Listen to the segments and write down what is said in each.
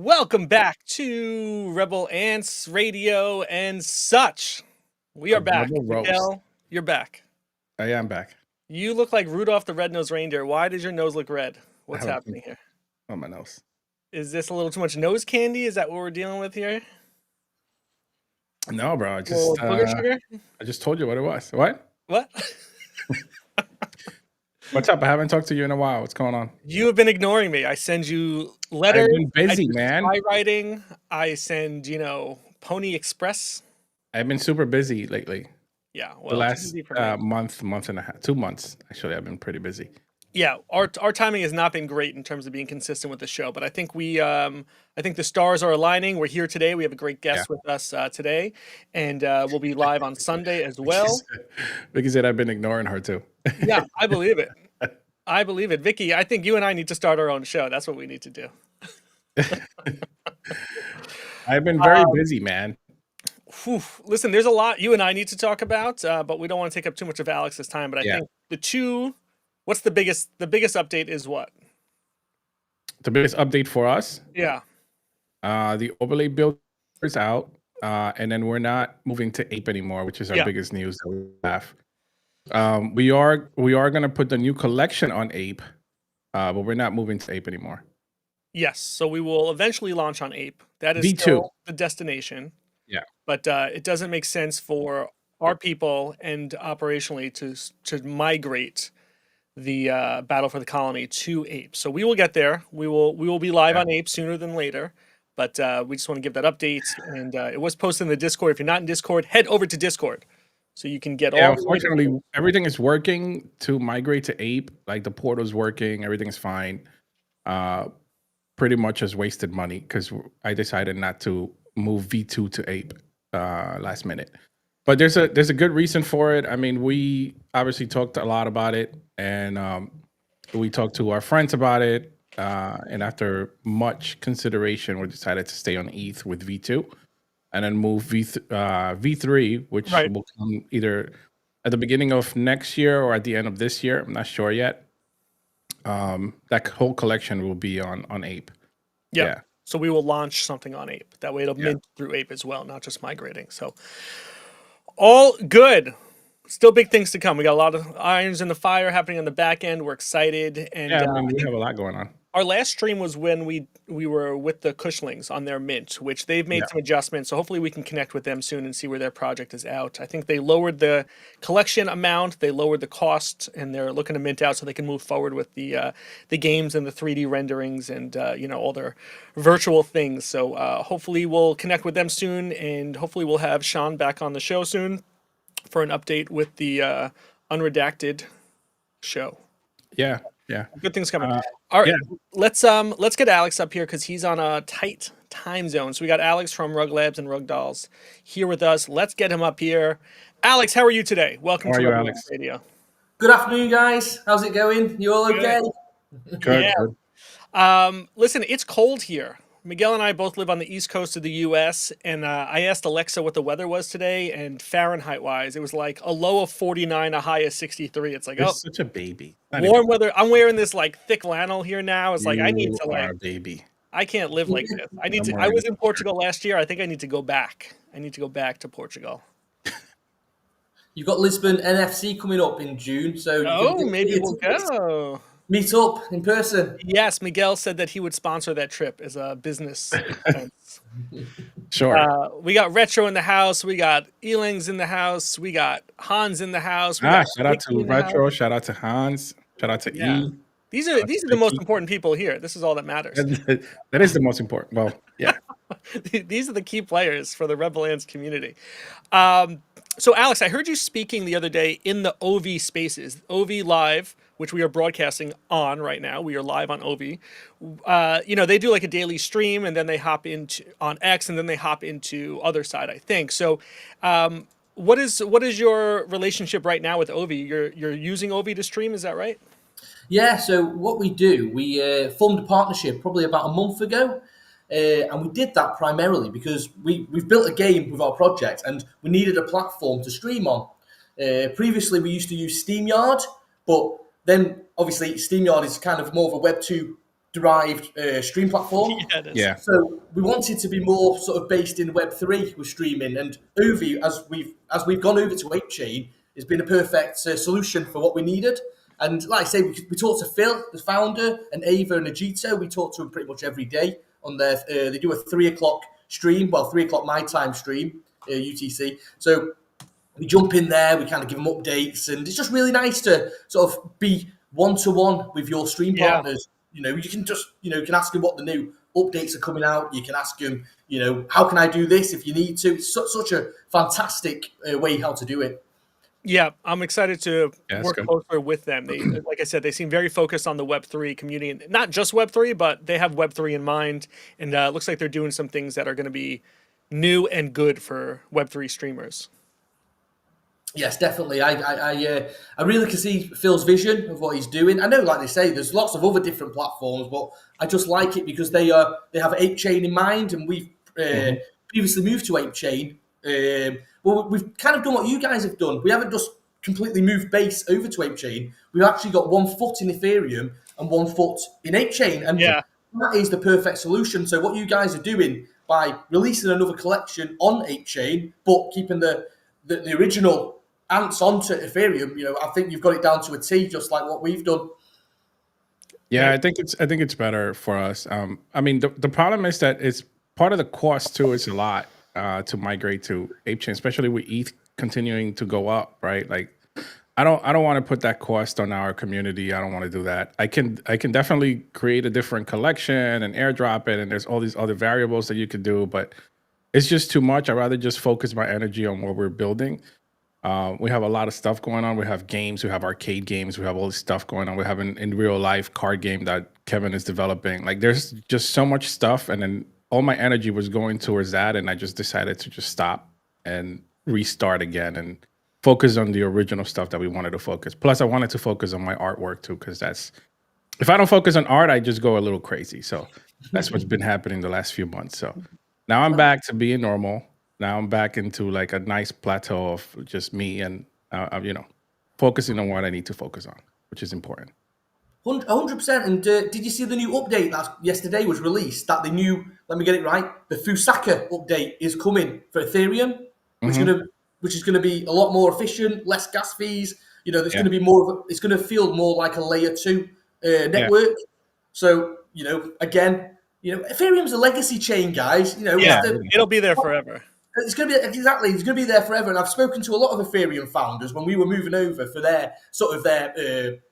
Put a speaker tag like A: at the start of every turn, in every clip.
A: Welcome back to Rebel Ants Radio and such. We
B: A
A: are back.
B: Rebel roast.
A: Miguel, you're back.
B: I am back.
A: You look like Rudolph the Red-Nosed Reindeer. Why does your nose look red? What's
B: I have
A: happening here?
B: on my nose.
A: Is this a little too much nose candy? Is that what we're dealing with here?
B: No, bro.
A: Little booger sugar?
B: I just told you what it was. What?
A: What?
B: What's up? I haven't talked to you in a while. What's going on?
A: You have been ignoring me. I send you letters.
B: I've been busy,
A: I do
B: man.
A: spy writing. I send, Pony Express.
B: I've been super busy lately.
A: Yeah, well,
B: The last
A: busy for me.
B: month and a half, 2 months. Actually, I've been pretty busy.
A: Yeah, our timing has not been great in terms of being consistent with the show, but I think I think the stars are aligning. We're here today. We have a great guest with us today, and we'll be live on Sunday as well.
B: Vicky said I've been ignoring her too.
A: Yeah, I believe it. I believe it. Vicky, I think you and I need to start our own show. That's what we need to do.
B: I've been very busy, man.
A: Listen, there's a lot you and I need to talk about, but we don't want to take up too much of Alex's time. But I think what's the biggest update is what?
B: The biggest update for us?
A: Yeah.
B: The overlay build is out, and then we're not moving to Ape anymore, which is our biggest news that we have. We are going to put the new collection on Ape, but we're not moving to Ape anymore.
A: Yes, so we will eventually launch on Ape. That is
B: V2.
A: still the destination.
B: Yeah.
A: But it doesn't make sense for our people and operationally to migrate the Battle for the Colony to Ape. So we will get there. We will be live on Ape sooner than later. But we just want to give that update. And it was posted in the Discord. If you're not in Discord, head over to Discord so you can get all.
B: Unfortunately, everything is working to migrate to Ape. Like the portal's working, everything's fine. Pretty much just wasted money because I decided not to move V2 to Ape last minute. But there's a good reason for it. I mean, we obviously talked a lot about it, and we talked to our friends about it. And after much consideration, we decided to stay on ETH with V2, and then move V3, which will come either at the beginning of next year or at the end of this year. I'm not sure yet. That whole collection will be on Ape. Yeah.
A: So we will launch something on Ape. That way it'll mint through Ape as well, not just migrating. So all good. Still big things to come. We got a lot of irons in the fire happening on the back end. We're excited. And
B: we have a lot going on.
A: Our last stream was when we were with the Cushlings on their mint, which they've made some adjustments. So hopefully we can connect with them soon and see where their project is out. I think they lowered the collection amount, they lowered the cost, and they're looking to mint out so they can move forward with the games and the 3D renderings and all their virtual things. So hopefully we'll connect with them soon, and hopefully we'll have Sean back on the show soon for an update with the unredacted show.
B: Yeah.
A: Good things coming. All right, let's get Alex up here because he's on a tight time zone. So we got Alex from RugLabz and RugDolls here with us. Let's get him up here. Alex, how are you today? Welcome to RugLabz Radio.
C: Good afternoon, guys. How's it going? You all okay?
B: Good.
A: Listen, it's cold here. Miguel and I both live on the East Coast of the U.S., and I asked Alexa what the weather was today, and Fahrenheit-wise, it was like a low of 49, a high of 63. It's like,
B: You're such a baby.
A: Warm weather. I'm wearing this like thick flannel here now. It's like I need to
B: a baby.
A: I can't live like this. I was in Portugal last year. I think I need to go back. I need to go back to Portugal.
C: You've got Lisbon NFC coming up in June, so
A: maybe we'll go.
C: Meet up in person.
A: Yes, Miguel said that he would sponsor that trip as a business expense.
B: Sure.
A: We got Retro in the house. We got Elings in the house. We got Hans in the house.
B: Shout out to Retro. Shout out to Hans. Shout out to E.
A: These are the most important people here. This is all that matters.
B: That is the most important. Well, yeah.
A: These are the key players for the Rebel Ants community. So, Alex, I heard you speaking the other day in the OV spaces, OV Live, which we are broadcasting on right now. We are live on OV. They do like a daily stream, and then they hop into on X, and then they hop into other side, I think. So, what is your relationship right now with OV? You're using OV to stream, is that right?
C: Yeah. So what we do, we formed a partnership probably about a month ago. And we did that primarily because we've built a game with our project and we needed a platform to stream on. Previously, we used to use SteamYard, but then obviously SteamYard is kind of more of a Web 2 derived stream platform.
A: Yeah, it is.
B: Yeah.
C: So we wanted to be more sort of based in Web3 with streaming, and Ovi, as we've gone over to ApeChain, has been a perfect solution for what we needed. And like I say, we talked to Phil, the founder, and Ava and Ajito. We talk to them pretty much every day on their. They do a 3 o'clock stream, well, 3 o'clock my time stream, UTC. So we jump in there, we kind of give them updates, and it's just really nice to sort of be one-to-one with your stream
A: Yeah.
C: partners. You know, you can just, you can ask them what the new updates are coming out. You can ask them, how can I do this if you need to. It's such a fantastic way how to do it.
A: Yeah, I'm excited to
B: Yeah, that's
A: work
B: good.
A: closer with them. They, like I said, they seem very focused on the Web3 community, and not just Web3, but they have Web3 in mind. And it looks like they're doing some things that are going to be new and good for Web3 streamers.
C: Yes, definitely. I really can see Phil's vision of what he's doing. I know, like they say, there's lots of other different platforms, but I just like it because they have ApeChain in mind, and we've previously moved to ApeChain. Well, we've kind of done what you guys have done. We haven't just completely moved base over to ApeChain. We've actually got 1 foot in Ethereum and 1 foot in ApeChain, and
A: Yeah.
C: that is the perfect solution. So what you guys are doing by releasing another collection on ApeChain, but keeping the original ants onto Ethereum, I think you've got it down to a T, just like what we've done.
B: Yeah, I think it's better for us. I mean, the problem is that it's part of the cost too. It's a lot to migrate to ApeChain, especially with ETH continuing to go up, right? Like, I don't want to put that cost on our community. I don't want to do that. I can definitely create a different collection and airdrop it, and there's all these other variables that you could do, but it's just too much. I'd rather just focus my energy on what we're building. We have a lot of stuff going on. We have games, we have arcade games, we have all this stuff going on. We have an in real life card game that Kevin is developing. Like, there's just so much stuff, and then all my energy was going towards that, and I just decided to just stop and restart again and focus on the original stuff that we wanted to focus. Plus, I wanted to focus on my artwork too, because if I don't focus on art, I just go a little crazy. So that's what's been happening the last few months. So now I'm back to being normal. Now I'm back into like a nice plateau of just me and, focusing on what I need to focus on, which is important.
C: 100%. And did you see the new update that yesterday was released? That the new, let me get it right, the Fusaka update is coming for Ethereum, which is gonna be a lot more efficient, less gas fees. There's going to be more of it's going to feel more like a layer 2 network. Yeah. So again, Ethereum's a legacy chain, guys.
A: It'll be there forever.
C: It's going to be there forever. And I've spoken to a lot of Ethereum founders when we were moving over for their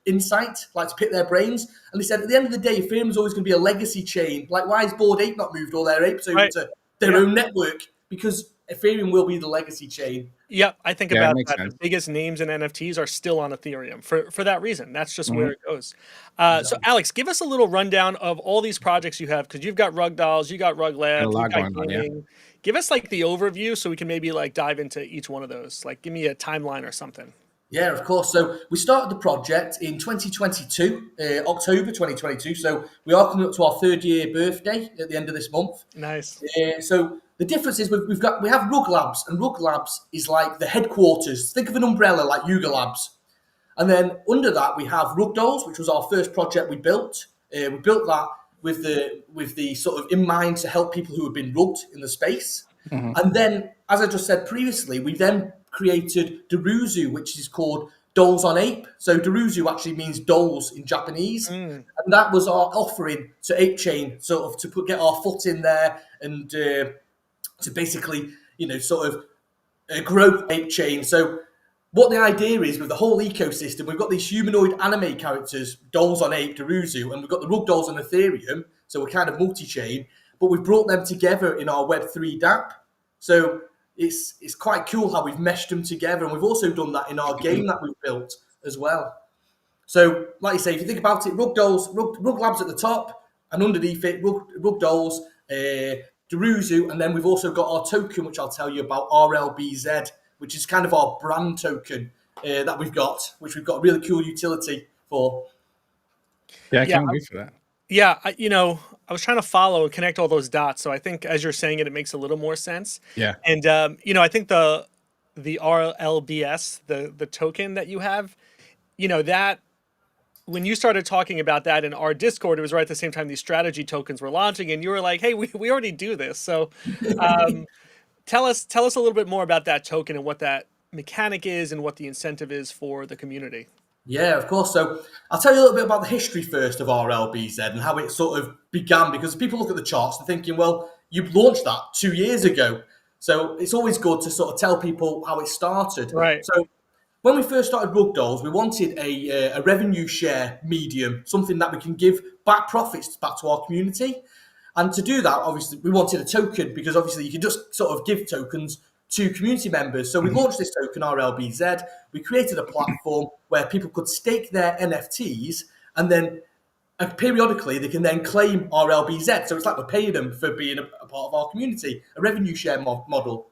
C: insight, like to pick their brains. And they said at the end of the day, Ethereum's always going to be a legacy chain. Like, why has Bored Ape not moved all their apes over to their own network? Because Ethereum will be the legacy chain.
A: Yep, I think about that. The biggest names in NFTs are still on Ethereum for that reason. That's just where it goes. So, Alex, give us a little rundown of all these projects you have, because you've got RugDollz, you got RugLabz, you got gaming. Give us like the overview so we can maybe like dive into each one of those. Like, give me a timeline or something.
C: Yeah, of course. So we started the project in 2022, October 2022. So we are coming up to our 3rd year birthday at the end of this month.
A: Nice.
C: So the difference is we have RugLabz, and RugLabz is like the headquarters. Think of an umbrella like Yuga Labs. And then under that we have RugDollz, which was our first project we built. We built that with the sort of in mind to help people who have been rugged in the space. And then, as I just said previously, we then created Doruzu, which is called Dolls on Ape. So Doruzu actually means dolls in Japanese. And that was our offering to ApeChain, sort of to get our foot in there and to basically, grow ApeChain. So what the idea is with the whole ecosystem, we've got these humanoid anime characters, Dolls on Ape, Doruzu, and we've got the RugDollz on Ethereum. So we're kind of multi-chain, but we've brought them together in our Web3 dApp. So it's quite cool how we've meshed them together, and we've also done that in our game that we've built as well. So, like you say, if you think about it, RugLabz at the top, and underneath it, RugDollz, Doruzu, and then we've also got our token, which I'll tell you about, RLBZ, which is kind of our brand token that we've got, which we've got a really cool utility for.
B: Yeah, I can't wait for that.
A: Yeah, I was trying to follow and connect all those dots. So I think as you're saying it, it makes a little more sense.
B: Yeah.
A: And, I think the RLBS, the token that you have, that when you started talking about that in our Discord, it was right at the same time these strategy tokens were launching, and you were like, "Hey, we already do this." So, um, tell us a little bit more about that token and what that mechanic is and what the incentive is for the community.
C: Yeah, of course. So I'll tell you a little bit about the history first of RLBZ and how it sort of began, because people look at the charts, they're thinking, well, you launched that 2 years ago. So it's always good to sort of tell people how it started.
A: Right.
C: So when we first started RugDolls, we wanted a revenue share medium, something that we can give back profits back to our community. And to do that, obviously, we wanted a token, because obviously you can just sort of give tokens to community members. So we launched this token, RLBZ. We created a platform where people could stake their NFTs, and then periodically they can then claim RLBZ. So it's like we're paying them for being a part of our community, a revenue share model.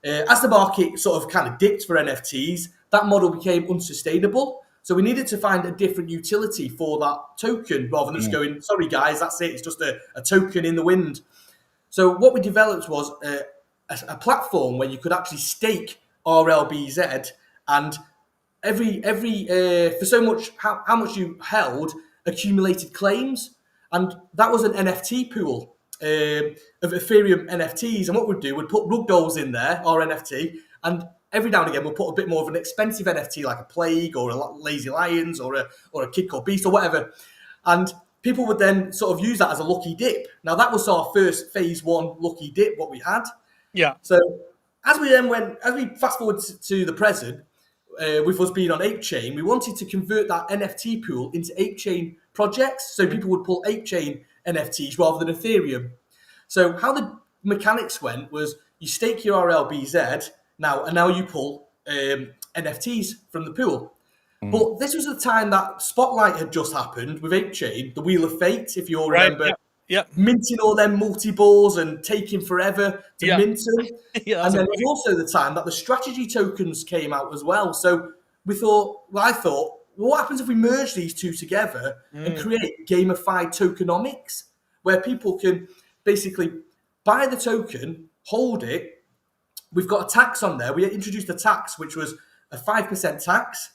C: As the market sort of kind of dipped for NFTs, that model became unsustainable. So we needed to find a different utility for that token, rather than just going, sorry guys, that's it, it's just a token in the wind. So what we developed was a platform where you could actually stake RLBZ, and every for so much, how much you held accumulated claims, and that was an NFT pool of Ethereum NFTs. And what we'd do, we'd put RugDolls in there, our NFT, and every now and again we'll put a bit more of an expensive NFT, like a Plague or a Lazy Lions or a Kid Called Beast or whatever, and people would then sort of use that as a lucky dip. Now that was our first phase one lucky dip, what we had.
A: Yeah.
C: So as we fast forward to the present, with us being on ApeChain, we wanted to convert that NFT pool into ApeChain projects, so people would pull ApeChain NFTs rather than Ethereum. So how the mechanics went was, you stake your RLBZ now, and now you pull NFTs from the pool. But this was the time that Spotlight had just happened with ApeChain, the Wheel of Fate, if you all remember.
A: Yep.
C: Minting all them multi-balls and taking forever to mint them.
A: Yeah,
C: and then it was also the time that the strategy tokens came out as well. So I thought, well, what happens if we merge these two together and create gamified tokenomics, where people can basically buy the token, hold it. We've got a tax on there. We introduced a tax, which was a 5% tax.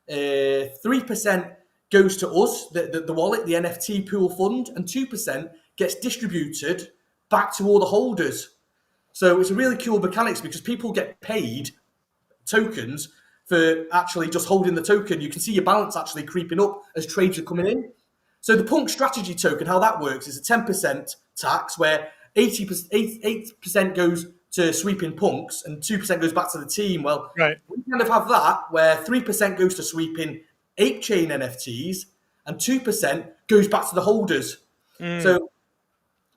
C: 3% goes to us, the wallet, the NFT pool fund, and 2% gets distributed back to all the holders. So it's a really cool mechanics, because people get paid tokens for actually just holding the token. You can see your balance actually creeping up as trades are coming in. So the Punk strategy token, how that works is a 10% tax, where 8% goes to sweeping punks and 2% goes back to the team. Well,
A: right.
C: We kind of have that, where 3% goes to sweeping ApeChain NFTs and 2% goes back to the holders. So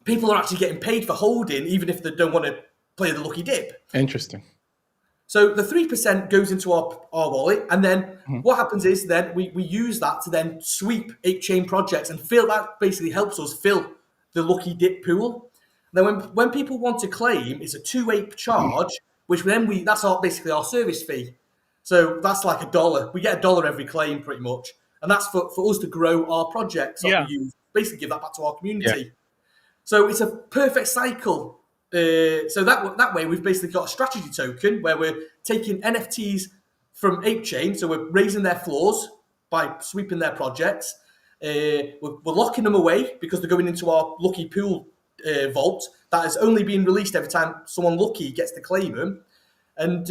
C: people are actually getting paid for holding, even if they don't want to play the lucky dip.
B: Interesting.
C: So the 3% goes into our wallet, and then what happens is then we use that to then sweep ApeChain projects and fill. That basically helps us fill the lucky dip pool. Then when people want to claim, it's a 2 ape charge, which then that's basically our service fee. So that's like $1. We get $1 every claim, pretty much, and that's for us to grow our projects that we use. Basically, give that back to our community. Yeah. So it's a perfect cycle. So that way, we've basically got a strategy token where we're taking NFTs from ApeChain, so we're raising their floors by sweeping their projects. We're locking them away because they're going into our lucky pool vault that is only being released every time someone lucky gets to claim them, and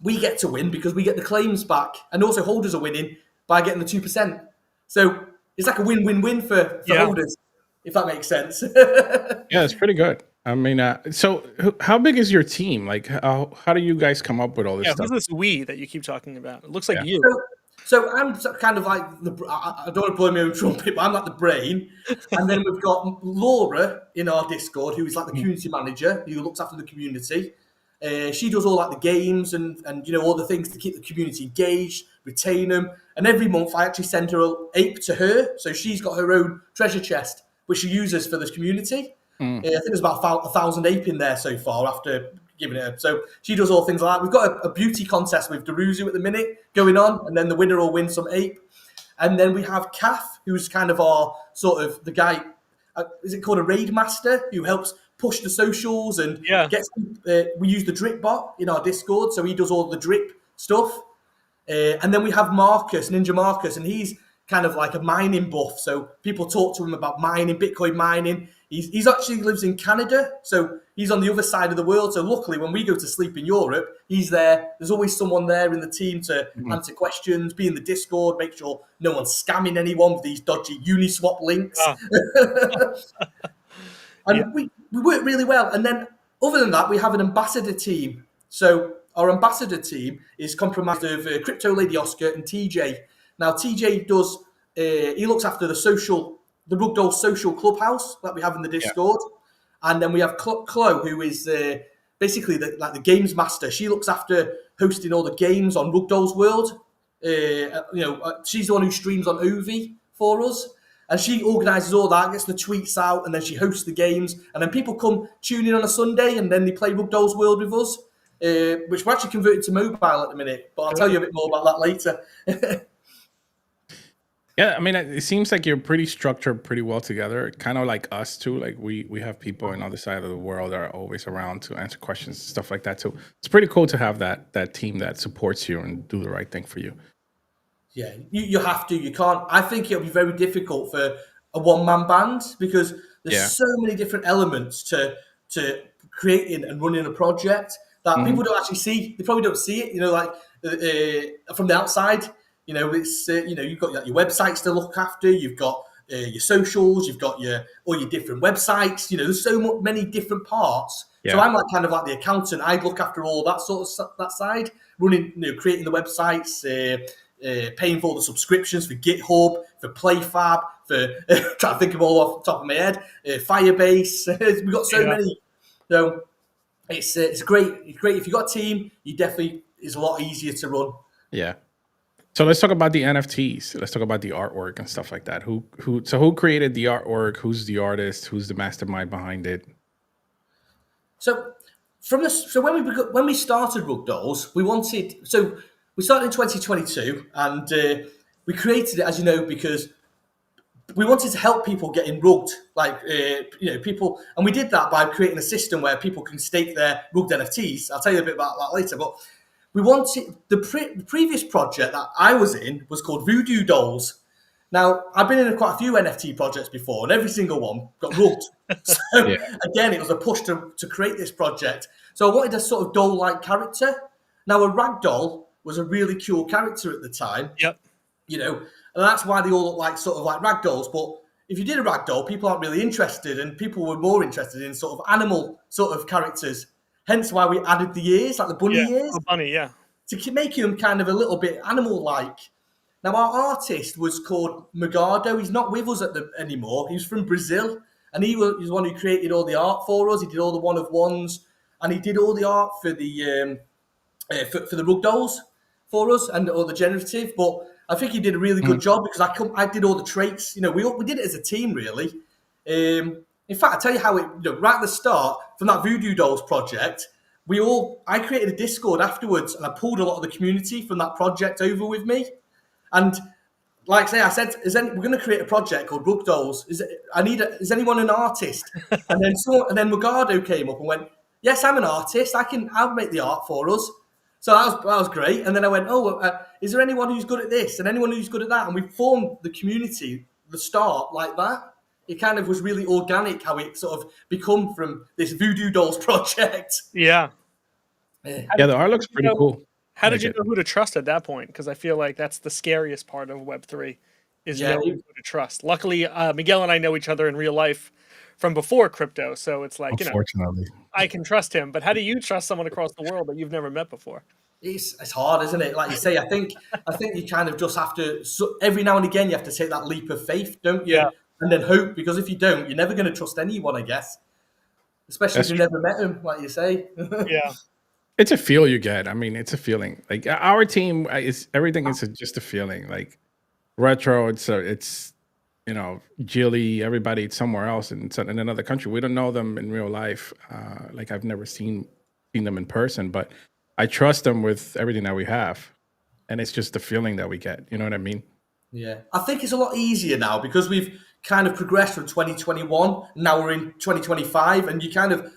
C: we get to win because we get the claims back, and also holders are winning by getting the 2%. So it's like a win-win-win for holders, if that makes sense.
B: Yeah, it's pretty good. I mean, so how big is your team? Like, how do you guys come up with all this stuff?
A: Who's this we that you keep talking about? It looks like you.
C: So I'm kind of like I don't want to blow my own trumpet, but I'm like the brain. And then we've got Laura in our Discord, who is like the community manager, who looks after the community. She does all like the games and all the things to keep the community engaged, retain them. And every month I actually send her an ape to her, so she's got her own treasure chest which she uses for this community. I think there's about 1,000 ape in there so far after giving it her. So she does all things like that. We've got a beauty contest with Daruzu at the minute going on, and then the winner will win some ape. And then we have Kath, who's kind of our sort of the guy. Is it called a raid master, who helps push the socials and gets. We use the drip bot in our Discord, so he does all the drip stuff. And then we have Marcus, Ninja Marcus, and he's kind of like a mining buff. So people talk to him about mining, Bitcoin mining. He's actually lives in Canada, so he's on the other side of the world. So luckily, when we go to sleep in Europe, he's there. There's always someone there in the team to answer questions, be in the Discord, make sure no one's scamming anyone with these dodgy Uniswap links. And we work really well. And then other than that, we have an ambassador team. So our ambassador team is comprised of Crypto Lady Oscar and TJ. Now TJ does he looks after the RugDoll social clubhouse that we have in the Discord, and then we have Chloe, who is basically the games master. She looks after hosting all the games on RugDollz World. She's the one who streams on Ovi for us, and she organises all that, gets the tweets out, and then she hosts the games, and then people come tune in on a Sunday, and then they play RugDollz World with us, which we're actually converted to mobile at the minute. But I'll tell you a bit more about that later.
B: Yeah, I mean, it seems like you're pretty structured pretty well together, kind of like us too. Like we have people on the other side of the world that are always around to answer questions and stuff like that. So it's pretty cool to have that team that supports you and do the right thing for you.
C: Yeah, you have to. You can't. I think it'll be very difficult for a one-man band because there's so many different elements to creating and running a project that people don't actually see. They probably don't see it. Like from the outside. It's you've got your websites to look after. You've got your socials. You've got all your different websites. There's so many different parts. Yeah. So I'm kind of like the accountant. I look after all that that side, running, creating the websites, paying for all the subscriptions for GitHub, for PlayFab, for trying to think of all off the top of my head. Firebase. We've got so many. So it's great. It's great if you've got a team. You definitely is a lot easier to run.
B: Yeah. So let's talk about the NFTs. Let's talk about the artwork and stuff like that. Who created the artwork? Who's the artist? Who's the mastermind behind it?
C: So when we started RugDollz, we started in 2022 and we created it, as you know, because we wanted to help people get in rugged, people, and we did that by creating a system where people can stake their rugged NFTs. I'll tell you a bit about that later, but we wanted the previous project that I was in was called Voodoo Dolls. Now, I've been in quite a few NFT projects before, and every single one got rugged. So again, it was a push to create this project. So I wanted a sort of doll-like character. Now, a ragdoll was a really cool character at the time.
A: Yep.
C: And that's why they all look like sort of like ragdolls. But if you did a ragdoll, people aren't really interested, and people were more interested in sort of animal sort of characters. Hence why we added the ears, like the bunny ears.
A: The bunny,
C: to make him kind of a little bit animal-like. Now, our artist was called Magado. He's not with us anymore. He's from Brazil, and he was the one who created all the art for us. He did all the one-of-ones, and he did all the art for the for the RugDollz for us and all the generative. But I think he did a really good job because I did all the traits. We did it as a team, really. In fact, I'll tell you how it, right at the start, from that Voodoo Dolls project, I created a Discord afterwards and I pulled a lot of the community from that project over with me. And like I said, we're going to create a project called RugDollz. Is anyone an artist? and then Magado came up and went, yes, I'm an artist. I'll make the art for us. So that was great. And then I went, is there anyone who's good at this and anyone who's good at that? And we formed the community, the start like that. It kind of was really organic how it sort of become from this Voodoo Dolls project.
A: Yeah.
B: Yeah, the art looks pretty cool.
A: How did you know who to trust at that point? Because I feel like that's the scariest part of Web3 is knowing who to trust. Luckily, Miguel and I know each other in real life from before crypto. So it's like,
B: unfortunately,
A: I can trust him. But how do you trust someone across the world that you've never met before?
C: It's hard, isn't it? Like you say, I think you kind of just have to, every now and again, you have to take that leap of faith, don't you?
A: Yeah.
C: And then hope, because if you don't, you're never going to trust anyone, I guess. Especially if you never met them, like you say.
A: Yeah.
B: It's a feel you get. I mean, it's a feeling. Like our team, everything is just a feeling. Like Retro, it's Jilly, everybody, it's somewhere else in another country. We don't know them in real life. Like I've never seen them in person, but I trust them with everything that we have. And it's just the feeling that we get. You know what I mean?
C: Yeah. I think it's a lot easier now because we've kind of progressed from 2021. Now we're in 2025 and you kind of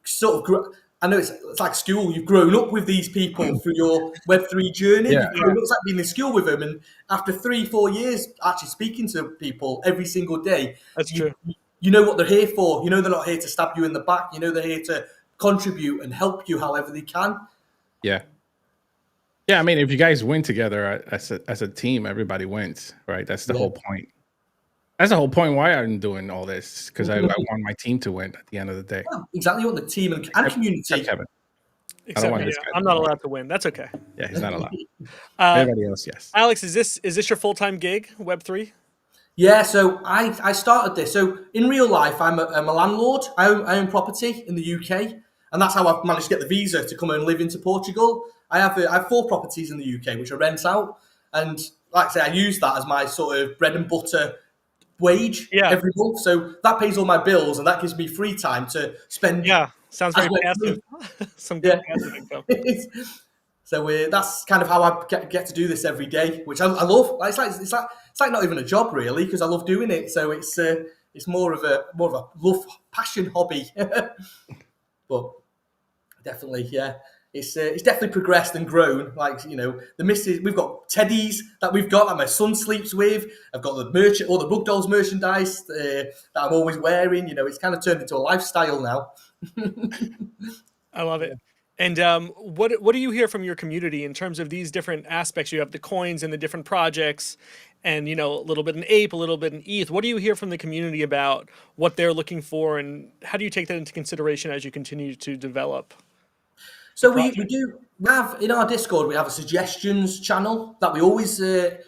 C: sort of I know it's like school. You've grown up with these people through your Web3 journey.
B: Yeah.
C: You've grown up, it's like being in school with them. And after 3-4 years actually speaking to people every single day,
A: That's
C: you,
A: true.
C: you know what they're here for. You know they're not here to stab you in the back. You know they're here to contribute and help you however they can.
B: Yeah. Yeah, I mean, if you guys win together as a team, everybody wins, right? That's the whole point. That's the whole point why I'm doing all this, because I want my team to win at the end of the day.
C: Yeah, exactly. You want the team and community.
B: Except Kevin.
A: Except
B: want
A: me,
B: this guy
A: I'm
B: to
A: not
B: win.
A: allowed to win. That's okay.
B: Yeah, he's not allowed.
A: Uh,
B: Everybody else, yes.
A: Alex, is this your full-time gig, Web3?
C: Yeah, so I started this. So in real life, I'm a landlord. I own property in the UK, and that's how I've managed to get the visa to come and live into Portugal. I have 4 properties in the UK which I rent out, and like I say, I use that as my sort of bread and butter wage every month. So that pays all my bills, and that gives me free time to spend.
A: Yeah, sounds very
C: as
A: passive.
C: Web3.
A: Some good passive income.
C: So that's kind of how I get to do this every day, which I love. It's like not even a job really, because I love doing it. So it's more of a love passion hobby. But definitely, yeah, it's definitely progressed and grown. Like, you know, the missus, we've got teddies that my son sleeps with. I've got all the RugDolls merchandise that I'm always wearing. You know, it's kind of turned into a lifestyle now.
A: I love it. And what do you hear from your community in terms of these different aspects? You have the coins and the different projects, and, you know, a little bit in Ape, a little bit in ETH. What do you hear from the community about what they're looking for, and how do you take that into consideration as you continue to develop?
C: So we have in our Discord, we have a suggestions channel that we always sort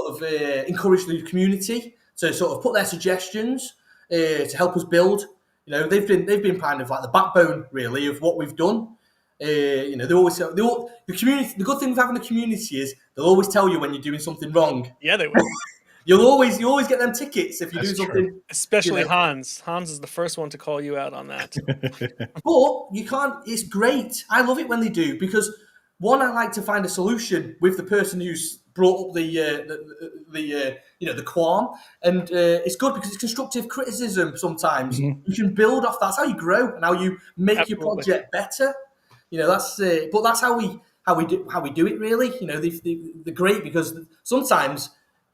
C: of encourage the community to sort of put their suggestions to help us build. You know, they've been kind of like the backbone really of what we've done. You know, the community. The good thing with having a community is they'll always tell you when you're doing something wrong.
A: Yeah, they will.
C: You always get them tickets if you do something.
A: True. Especially, you know, Hans. Hans is the first one to call you out on that.
C: But you can't. It's great. I love it when they do, because one, I like to find a solution with the person who's brought up the qualm, and it's good because it's constructive criticism. Sometimes you can build off that. That's how you grow and how you make your project better. You know, but that's how we do it really. You know, they're great because sometimes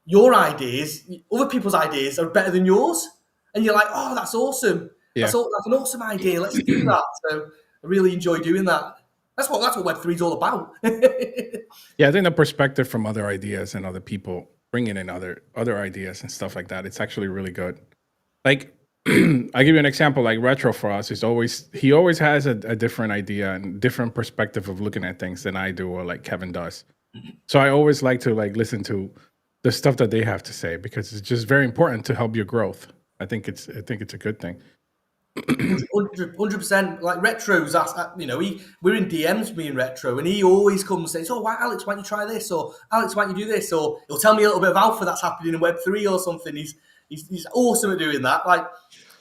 C: your ideas, other people's ideas are better than yours, and you're like, oh, that's awesome. Yeah. That's an awesome idea. Let's do that. So I really enjoy doing that. That's what Web3 is all about.
B: Yeah, I think the perspective from other ideas and other people bringing in other ideas and stuff like that, it's actually really good. Like, I'll give you an example. Like Retro for us is he always has a different idea and different perspective of looking at things than I do, or like Kevin does. So I always like to listen to the stuff that they have to say, because it's just very important to help your growth. I think it's a good thing.
C: 100%. Like Retro's asked, you know, we're in DMs, me and Retro, and he always comes and says, "Oh, why, Alex, why don't you try this?" Or "Alex, why don't you do this?" Or he'll tell me a little bit of alpha that's happening in Web3 or something. He's awesome at doing that. Like,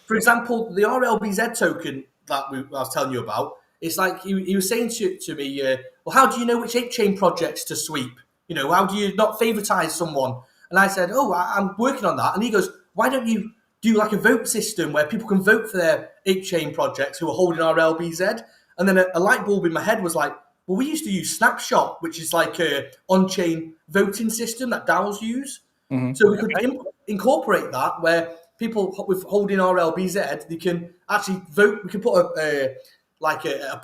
C: for example, the RLBZ token that I was telling you about. It's like he was saying to me, "Well, how do you know which ape chain projects to sweep? You know, how do you not favoritize someone?" And I said, "Oh, I'm working on that." And he goes, "Why don't you do like a vote system where people can vote for their ape chain projects who are holding RLBZ?" And then a light bulb in my head was like, well, we used to use Snapshot, which is like a on-chain voting system that DAOs use. Mm-hmm. So we could incorporate that where people with holding RLBZ, they can actually vote. We can put a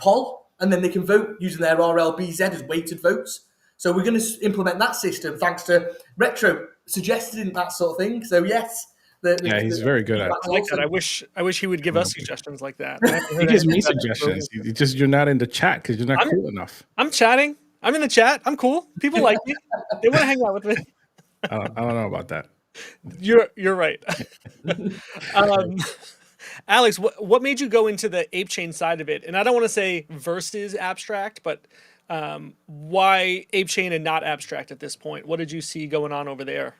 C: poll, and then they can vote using their RLBZ as weighted votes. So we're going to implement that system thanks to Retro suggesting that sort of thing. So yes.
B: He's very good at it.
A: I like that. I wish he would give us suggestions like that.
B: He gives me suggestions. You're not in the chat because you're not cool enough.
A: I'm chatting. I'm in the chat. I'm cool. People like me. They want to hang out with me.
B: I don't know about that.
A: You're right. Alex, what made you go into the ape chain side of it? And I don't want to say versus abstract, but why ape chain and not abstract at this point? What did you see going on over there?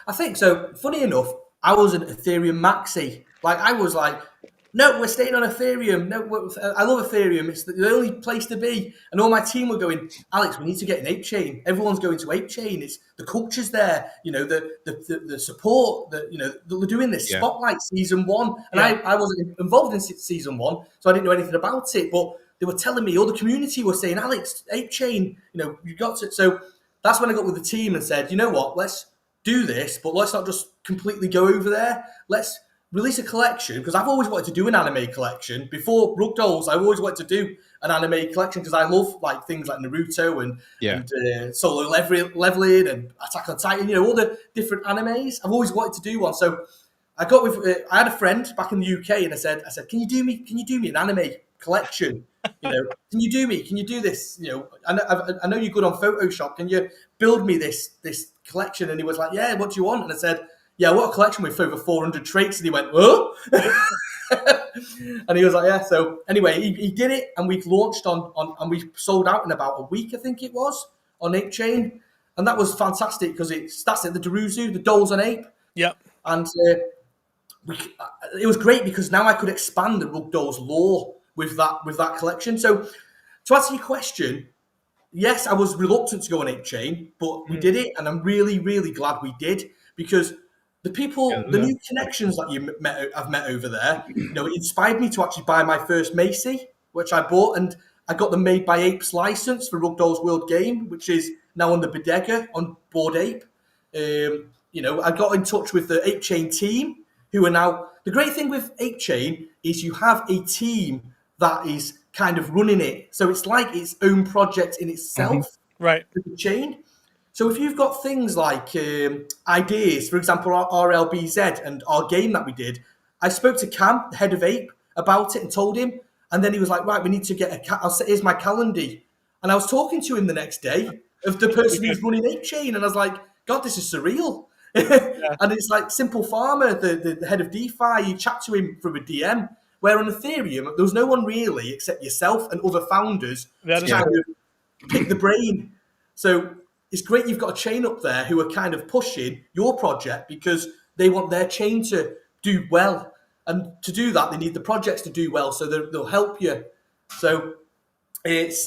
C: I think so. Funny enough, I was an Ethereum maxi. Like I was like, no, we're staying on Ethereum. No, I love Ethereum. It's the only place to be. And all my team were going, Alex, we need to get an ape chain. Everyone's going to ape chain. It's the culture's there. You know, the support. They're doing this Spotlight season 1, and I wasn't involved in season 1, so I didn't know anything about it. But they were telling me, all the community were saying, Alex, ape chain. You know, you got to. So that's when I got with the team and said, you know what, let's do this, but let's not just completely go over there. Let's release a collection, because I've always wanted to do an anime collection. Before RugDolls, I always wanted to do an anime collection because I love like things like Naruto and Solo Leveling and Attack on Titan, you know, all the different animes. I've always wanted to do one. So I got with I had a friend back in the UK, and I said, can you do me an anime collection? You know, can you do this? You know, I know you're good on Photoshop. Can you build me this collection? And he was like, yeah, what do you want? And I said, yeah, what a collection with over 400 traits. And he went, oh. And he was like, yeah. So anyway, he did it, and we launched on and we sold out in about a week, I think it was, on Ape Chain. And that was fantastic because that's it, the Daruzu, the Dolls on Ape.
A: Yep.
C: And it was great because now I could expand the RugDolls lore with that collection. So to answer your question, yes, I was reluctant to go on Ape Chain, but we did it, and I'm really, really glad we did, because the people, the new connections that I've met over there, you know, it inspired me to actually buy my first Macy, which I bought, and I got the Made by Apes license for RugDolls World Game, which is now on the Bodega on Bored Ape. You know, I got in touch with the Ape Chain team, who are now, the great thing with Ape Chain is you have a team that is kind of running it. So it's like its own project in itself,
A: right?
C: The chain. So if you've got things like ideas, for example, our RLBZ and our game that we did, I spoke to Cam, the head of Ape, about it and told him. And then he was like, right, we need to get here's my calendar. And I was talking to him the next day of the person who's running Ape Chain. And I was like, God, this is surreal. And it's like Simple Farmer, the head of DeFi, you chat to him from a DM. Where on Ethereum, there was no one really except yourself and other founders to kind of pick the brain. So it's great you've got a chain up there who are kind of pushing your project because they want their chain to do well. And to do that, they need the projects to do well, so they'll help you. So that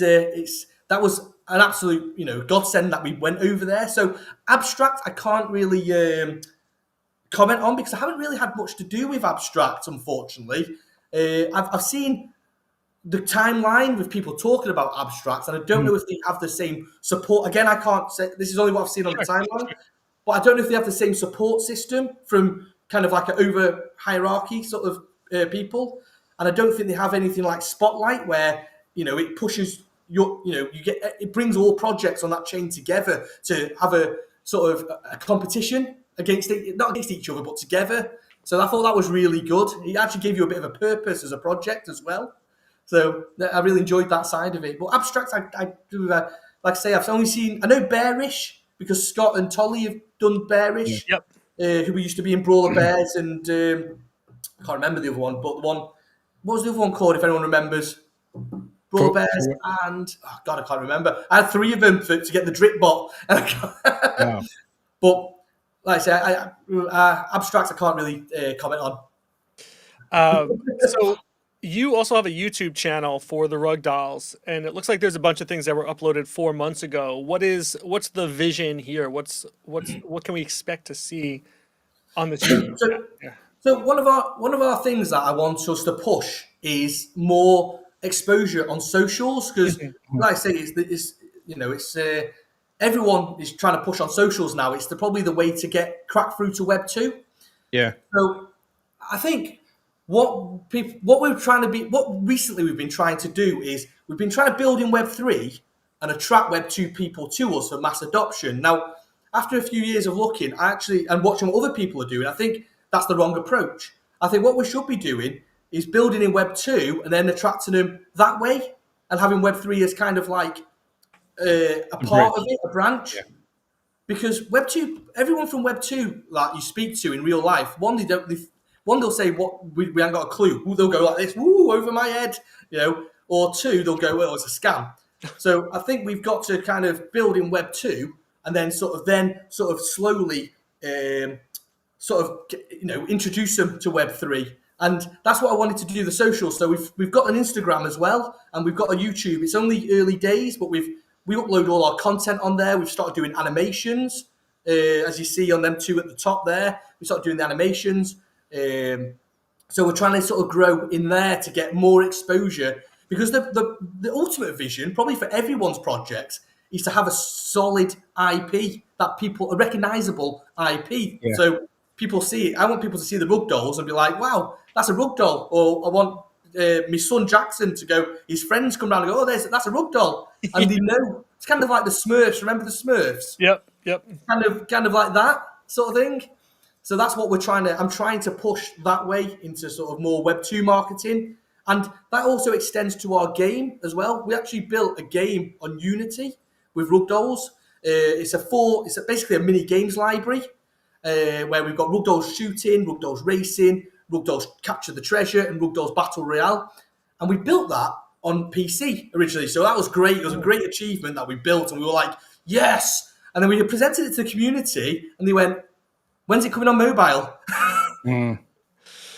C: was an absolute, you know, godsend that we went over there. So Abstract, I can't really comment on because I haven't really had much to do with Abstract, unfortunately. I've seen the timeline with people talking about Abstract, and I don't know if they have the same support. Again, I can't say, this is only what I've seen on the timeline, but I don't know if they have the same support system from kind of like an over hierarchy sort of people. And I don't think they have anything like Spotlight where, you know, it pushes it brings all projects on that chain together to have a sort of a competition not against each other, but together. So I thought that was really good. It actually gave you a bit of a purpose as a project as well. So I really enjoyed that side of it. But Abstract, I do, like I say, I've only seen, I know Bearish, because Scott and Tolly have done Bearish, who we used to be in Brawler Bears, and I can't remember the other one, but what was the other one called, if anyone remembers? Brawler Bears and, oh God, I can't remember. I had 3 of them to get the drip bot. But like I say, Abstract, I can't really comment on.
A: So you also have a YouTube channel for the RugDolls, and it looks like there's a bunch of things that were uploaded 4 months ago. What's the vision here? What can we expect to see on the channel?
C: So one of our things that I want us to push is more exposure on socials, because like I say, it's everyone is trying to push on socials now. It's probably the way to crack through to Web 2.
B: Yeah.
C: So I think what recently we've been trying to do is we've been trying to build in Web 3 and attract Web 2 people to us for mass adoption. Now, after a few years of looking, and watching what other people are doing, I think that's the wrong approach. I think what we should be doing is building in Web 2 and then attracting them that way, and having Web 3 as kind of like a part of it, a branch. Yeah. Because Web 2, everyone from Web 2 like you speak to in real life, one they'll say we haven't got a clue. They'll go like this, woo, over my head, you know, or 2 they'll go, well, it's a scam. So I think we've got to kind of build in Web 2 and then sort of slowly introduce them to Web 3. And that's what I wanted to do, the social. So we've got an Instagram as well, and we've got a YouTube. It's only early days, but we upload all our content on there. We've started doing animations, as you see on them two at the top there. We started doing the animations. So we're trying to sort of grow in there to get more exposure, because the ultimate vision, probably for everyone's projects, is to have a solid IP that people, a recognizable IP.
B: Yeah.
C: So people see it. I want people to see the Rug Dolls and be like, wow, that's a Rug Doll. Or I want my son Jackson to go, his friends come round and go, oh, that's a Rug Doll. And they know, it's kind of like the Smurfs. Remember the Smurfs?
A: Yep.
C: Kind of like that sort of thing. So that's what I'm trying to push that way into sort of more Web 2 marketing. And that also extends to our game as well. We actually built a game on Unity with Rug Dolls. It's basically a mini games library where we've got Rug Dolls Shooting, Rug Dolls Racing, Rug Dolls Capture the Treasure, and Rug Dolls Battle Royale. And we built that on PC originally. So that was great. It was a great achievement that we built. And we were like, yes. And then we presented it to the community and they went, when's it coming on mobile?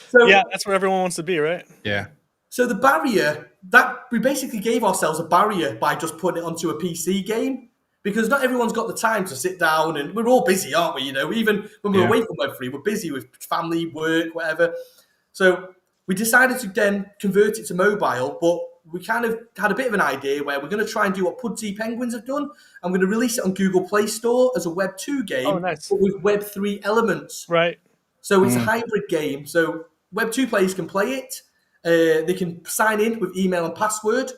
C: So,
A: yeah, that's where everyone wants to be, right?
B: Yeah.
C: So the barrier, that we basically gave ourselves a barrier by just putting it onto a PC game, because not everyone's got the time to sit down, and we're all busy, aren't we? You know, even when we're away from Web3, we're busy with family, work, whatever. So we decided to then convert it to mobile, but we kind of had a bit of an idea where we're going to try and do what Pudsey Penguins have done. I'm going to release it on Google Play Store as a Web 2 game, but with Web 3 elements.
A: Right.
C: So it's a hybrid game. So Web 2 players can play it. They can sign in with email and password,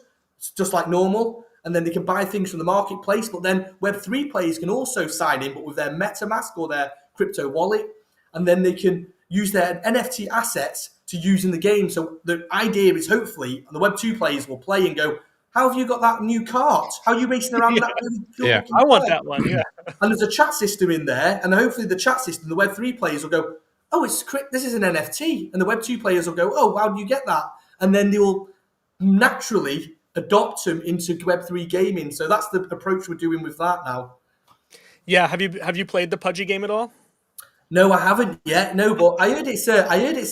C: just like normal, and then they can buy things from the marketplace. But then Web 3 players can also sign in, but with their MetaMask or their crypto wallet, and then they can use their NFT assets to use in the game. So the idea is, hopefully, the Web 2 players will play and go, how have you got that new cart? How are you racing around that really cool looking
A: I want
C: car?
A: that one, yeah.
C: And there's a chat system in there, and hopefully the chat system, the Web 3 players will go, oh, this is an NFT. And the Web 2 players will go, oh, how do you get that? And then they will naturally adopt them into Web 3 gaming. So that's the approach we're doing with that now.
A: Yeah, have you played the Pudgy game at all?
C: No, I haven't yet. No, but I heard it's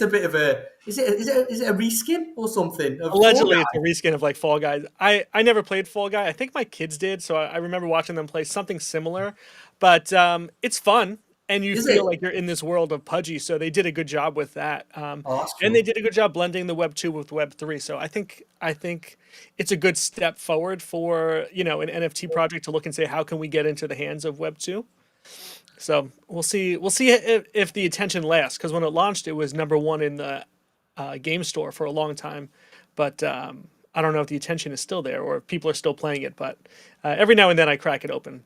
C: a bit of a is it a reskin or something?
A: Allegedly, it's a reskin of like Fall Guys. I never played Fall Guy. I think my kids did, so I remember watching them play something similar. But it's fun, and you feel like you're in this world of Pudgy. So they did a good job with that, and they did a good job blending the Web 2 with Web 3. So I think it's a good step forward for an NFT project to look and say, how can we get into the hands of Web 2? So we'll see if the attention lasts, because when it launched, it was #1 in the game store for a long time. But I don't know if the attention is still there or if people are still playing it. But every now and then I crack it open.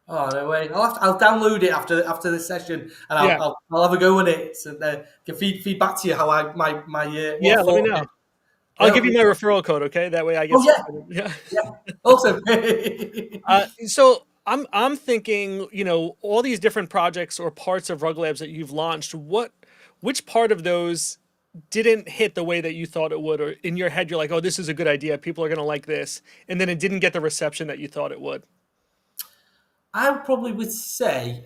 C: Oh no way! I'll download it after this session, and I'll have a go on it, and can feed back to you how let me know.
A: I'll give you my referral code, okay? That way I get.
C: Oh yeah. Awesome.
A: So I'm thinking, all these different projects or parts of RugLabz that you've launched, which part of those didn't hit the way that you thought it would, or in your head you're like, oh, this is a good idea, people are going to like this, and then it didn't get the reception that you thought it would?
C: I probably would say,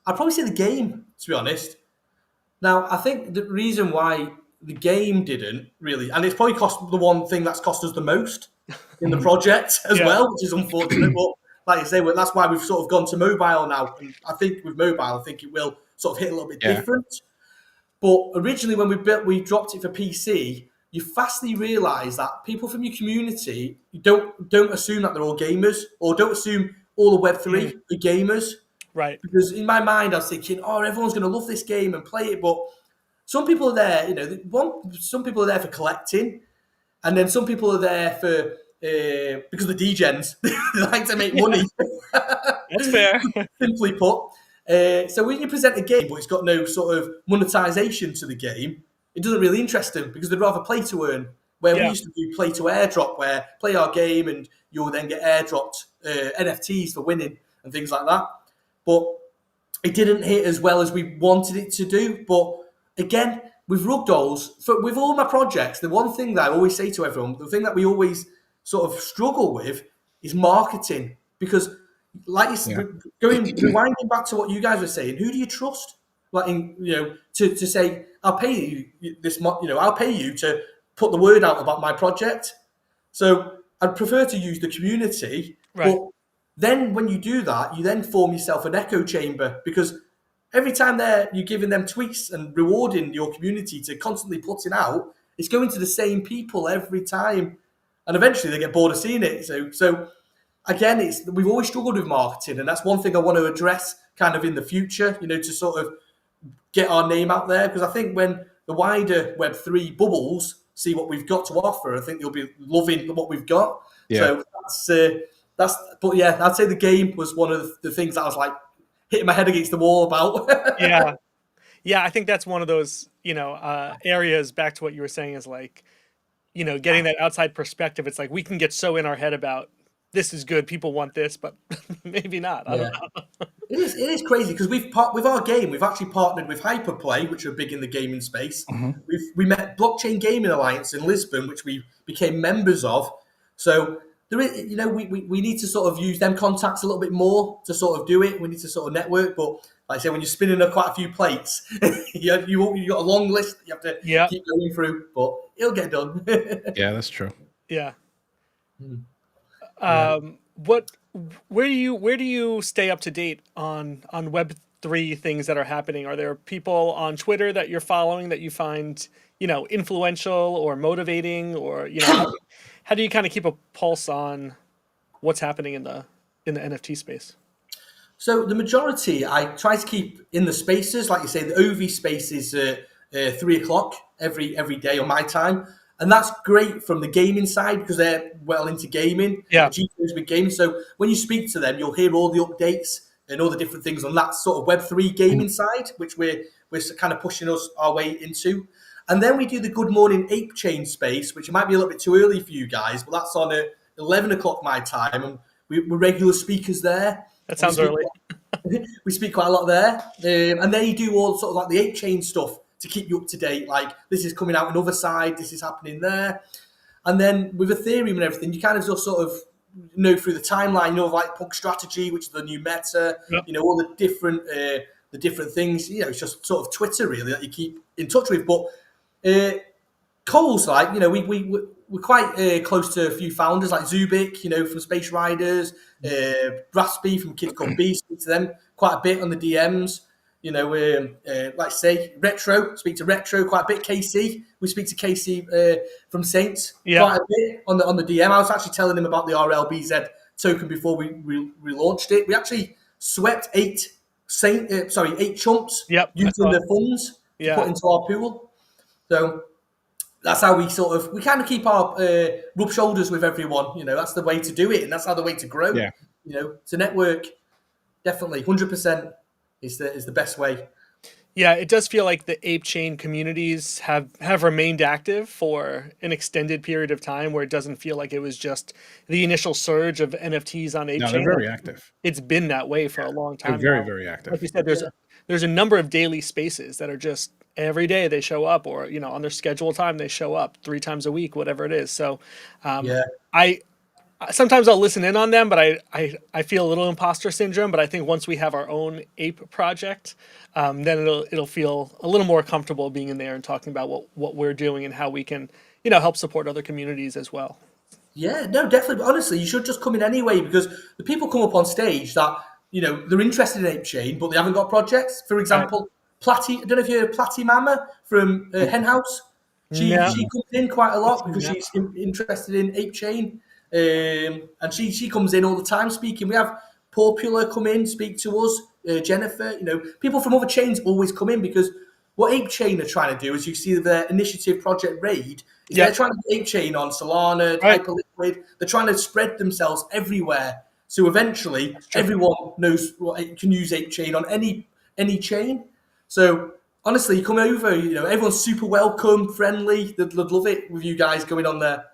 C: I'd probably say the game, to be honest. Now, I think the reason why the game didn't really, and it's probably cost the one thing that's cost us the most in the project as well, which is unfortunate, but like I say, that's why we've sort of gone to mobile now. And I think with mobile, it will sort of hit a little bit different. But originally, when we dropped it for PC, you fastly realise that people from your community don't assume that they're all gamers, or don't assume all the Web3 are gamers.
A: Right.
C: Because in my mind, I was thinking, oh, everyone's going to love this game and play it. But some people are there, some people are there for collecting. And then some people are there for, because of the degens, they like to make money.
A: That's fair.
C: Simply put. So when you present a game, but it's got no sort of monetization to the game, it doesn't really interest them, because they'd rather play to earn. Where we used to do play to airdrop, where play our game and you'll then get airdropped NFTs for winning and things like that. But it didn't hit as well as we wanted it to do. But again, with RugDolls, with all my projects, the one thing that I always say to everyone, the thing that we always sort of struggle with is marketing. Because, like you said, rewinding back to what you guys were saying, who do you trust? like to say I'll pay you this month, I'll pay you to put the word out about my project. So I'd prefer to use the community,
A: Right.
C: but then when you do that, you then form yourself an echo chamber, because every time you're giving them tweets and rewarding your community to constantly putting out, it's going to the same people every time, and eventually they get bored of seeing it. So again, we've always struggled with marketing, and that's one thing I want to address kind of in the future, to sort of get our name out there, because I think when the wider Web3 bubbles see what we've got to offer, I think they'll be loving what we've got.
B: Yeah.
C: So but yeah, I'd say the game was one of the things that I was like hitting my head against the wall about.
A: Yeah, I think that's one of those, areas, back to what you were saying, is like, getting that outside perspective. It's like we can get so in our head about this is good, people want this, but maybe not. I don't know.
C: It is crazy, because with our game, we've actually partnered with Hyperplay, which are big in the gaming space. We met Blockchain Gaming Alliance in Lisbon, which we became members of. So there is, we need to sort of use them contacts a little bit more to sort of do it. We need to sort of network, but like I say, when you're spinning quite a few plates, you got a long list that you have to keep going through, but it'll get done.
B: Yeah, that's true.
A: Yeah. Where do you stay up to date on Web3 things that are happening? Are there people on Twitter that you're following that you find, influential or motivating, or how do you kind of keep a pulse on what's happening in the NFT space?
C: So the majority I try to keep in the spaces, like you say, the OV space is 3:00 every day on my time. And that's great from the gaming side, because they're well into gaming.
A: Yeah.
C: GPO's big gaming. So when you speak to them, you'll hear all the updates and all the different things on that sort of Web3 gaming side, which we're kind of pushing our way into. And then we do the Good Morning Ape Chain space, which might be a little bit too early for you guys, but that's on at 11:00 my time. And we're regular speakers there.
A: That sounds early.
C: We speak quite a lot there. And then you do all sort of like the Ape Chain stuff to keep you up to date, like this is coming out another side, this is happening there. And then with Ethereum and everything, you kind of just sort of know through the timeline, like Punk Strategy, which is the new meta, all the different things, it's just sort of Twitter really that you keep in touch with. But Cole's like, we're quite close to a few founders like Zubik, from Space Riders, Raspy from Kids Gone Beast, speak to them quite a bit on the DMs. Like I say, Retro, speak to Retro quite a bit. Casey, we speak to Casey from Saints quite a bit on the DM. I was actually telling him about the RLBZ token before we launched it. We actually swept 8 chumps using the funds to put into our pool. So that's how we kind of keep our rub shoulders with everyone. That's the way to do it, and that's how the way to grow.
B: Yeah.
C: To network, definitely 100%. Is the best way.
A: Yeah, it does feel like the Ape Chain communities have remained active for an extended period of time, where it doesn't feel like it was just the initial surge of NFTs on Ape Chain.
B: No, they're very active.
A: It's been that way for a long time.
B: They're very active.
A: Like you said, there's a number of daily spaces that are just every day they show up, or on their scheduled time they show up 3 times a week, whatever it is. So sometimes I'll listen in on them, but I feel a little imposter syndrome. But I think once we have our own ape project, then it'll feel a little more comfortable being in there and talking about what we're doing and how we can help support other communities as well.
C: Yeah, no, definitely. But honestly, you should just come in anyway, because the people come up on stage that they're interested in Ape Chain, but they haven't got projects. For example, Platty. I don't know if you heard of Platty Mama from Henhouse. She comes in quite a lot because she's interested in Ape Chain. And she comes in all the time speaking. We have Popular come in, speak to us, Jennifer, people from other chains always come in, because what Ape Chain are trying to do, as you see their initiative Project Raid, is they're trying to get Ape Chain on Solana, Hyperliquid. They're trying to spread themselves everywhere. So eventually everyone knows can use Ape Chain on any chain. So honestly, come over, everyone's super welcome, friendly. They'd love it with you guys going on there.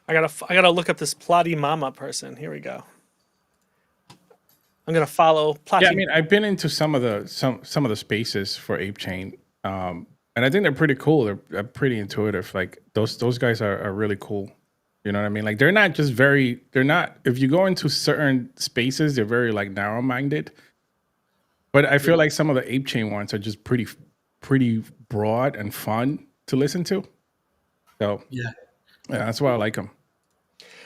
A: I gotta look up this Plotty Mama person. Here we go. I'm gonna follow Plotty.
B: Yeah, I mean, I've been into some of the spaces for Ape Chain, and I think they're pretty cool. They're pretty intuitive. Like those guys are really cool. You know what I mean? Like they're not. If you go into certain spaces, they're very like narrow-minded. But I feel like some of the Ape Chain ones are just pretty broad and fun to listen to. So
C: Yeah.
B: that's why I like them.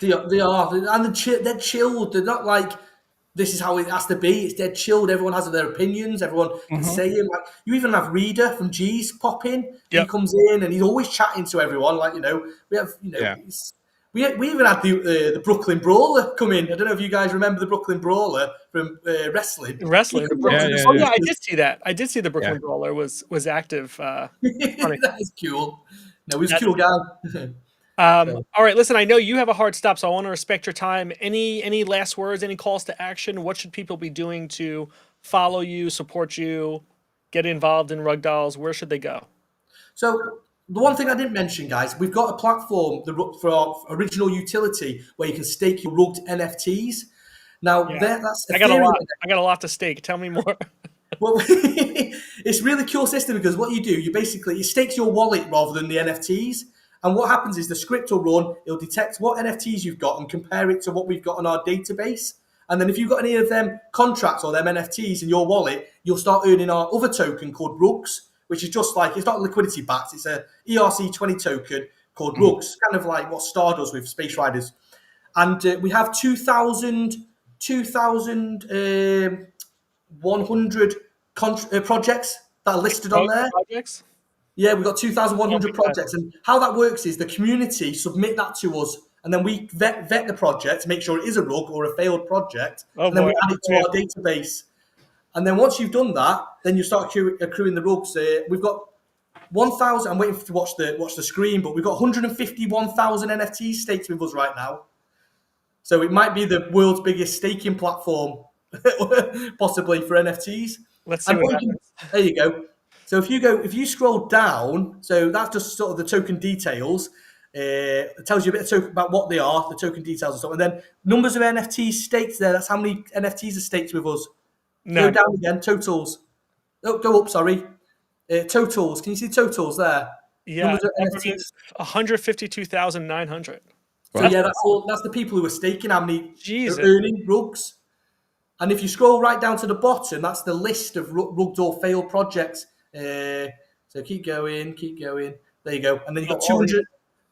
C: They are, and they're chilled. They're not like this is how it has to be. It's dead chilled. Everyone has their opinions. Everyone can say them. Like you even have Reader from G's pop in. He comes in and he's always chatting to everyone. Like we have we even had the Brooklyn Brawler come in. I don't know if you guys remember the Brooklyn Brawler from wrestling.
A: Wrestling. Oh yeah, I did see that. I did see the Brooklyn Brawler was active.
C: That is cool. No, he's a cool guy.
A: All right, listen, I know you have a hard stop, so I want to respect your time. Any last words, any calls to action? What should people be doing to follow you, support you, get involved in RugDolls? Where should they go?
C: So the one thing I didn't mention, guys, we've got a platform for our original utility where you can stake your rugged NFTs. Now, that's
A: I got a lot to stake. Tell me more.
C: Well, it's a really cool system because what you do, it stakes your wallet rather than the NFTs. And what happens is the script will run, it'll detect what NFTs you've got and compare it to what we've got on our database. And then if you've got any of them contracts or them NFTs in your wallet, you'll start earning our other token called RugLabz, which is just like, it's not liquidity backed, it's a ERC20 token called RugLabz, kind of like what Star does with Space Riders. And we have 2,100 projects that are listed on there.
A: Projects?
C: Yeah, we've got 2,100 projects. And how that works is the community submit that to us, and then we vet the project to make sure it is a rug or a failed project. And then we add it to our database. And then once you've done that, then you start accruing the rugs. We've got 1,000. I'm waiting to watch the screen, but we've got 151,000 NFTs staked with us right now. So it might be the world's biggest staking platform, possibly for NFTs.
A: Let's see what happens.
C: There you go. So if you scroll down, so that's just sort of the token details. It tells you a bit about what they are, the token details and stuff. And then numbers of NFTs staked there. That's how many NFTs are staked with us. No. Go down again, totals. Oh, go up, sorry. Totals. Can you see totals there?
A: Yeah, 152,900.
C: So that's the people who are staking, how many are earning rugs. And if you scroll right down to the bottom, that's the list of rugged or failed projects. So keep going. There you go. And then you've got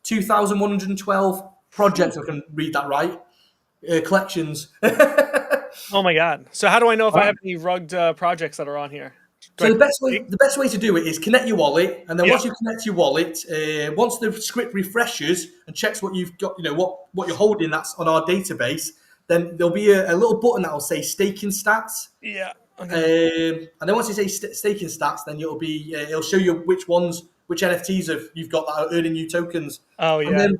C: 2,112 projects. I can read that right. Collections.
A: Oh my God. So how do I know if I have any rugged projects that are on here?
C: So the best way to do it is connect your wallet, and then once you connect your wallet, once the script refreshes and checks what you've got, what you're holding that's on our database, then there'll be a little button that will say staking stats.
A: Yeah. Okay.
C: And then once you say staking stats, then it'll show you which NFTs you've got that are earning you tokens.
A: Oh yeah.
C: And then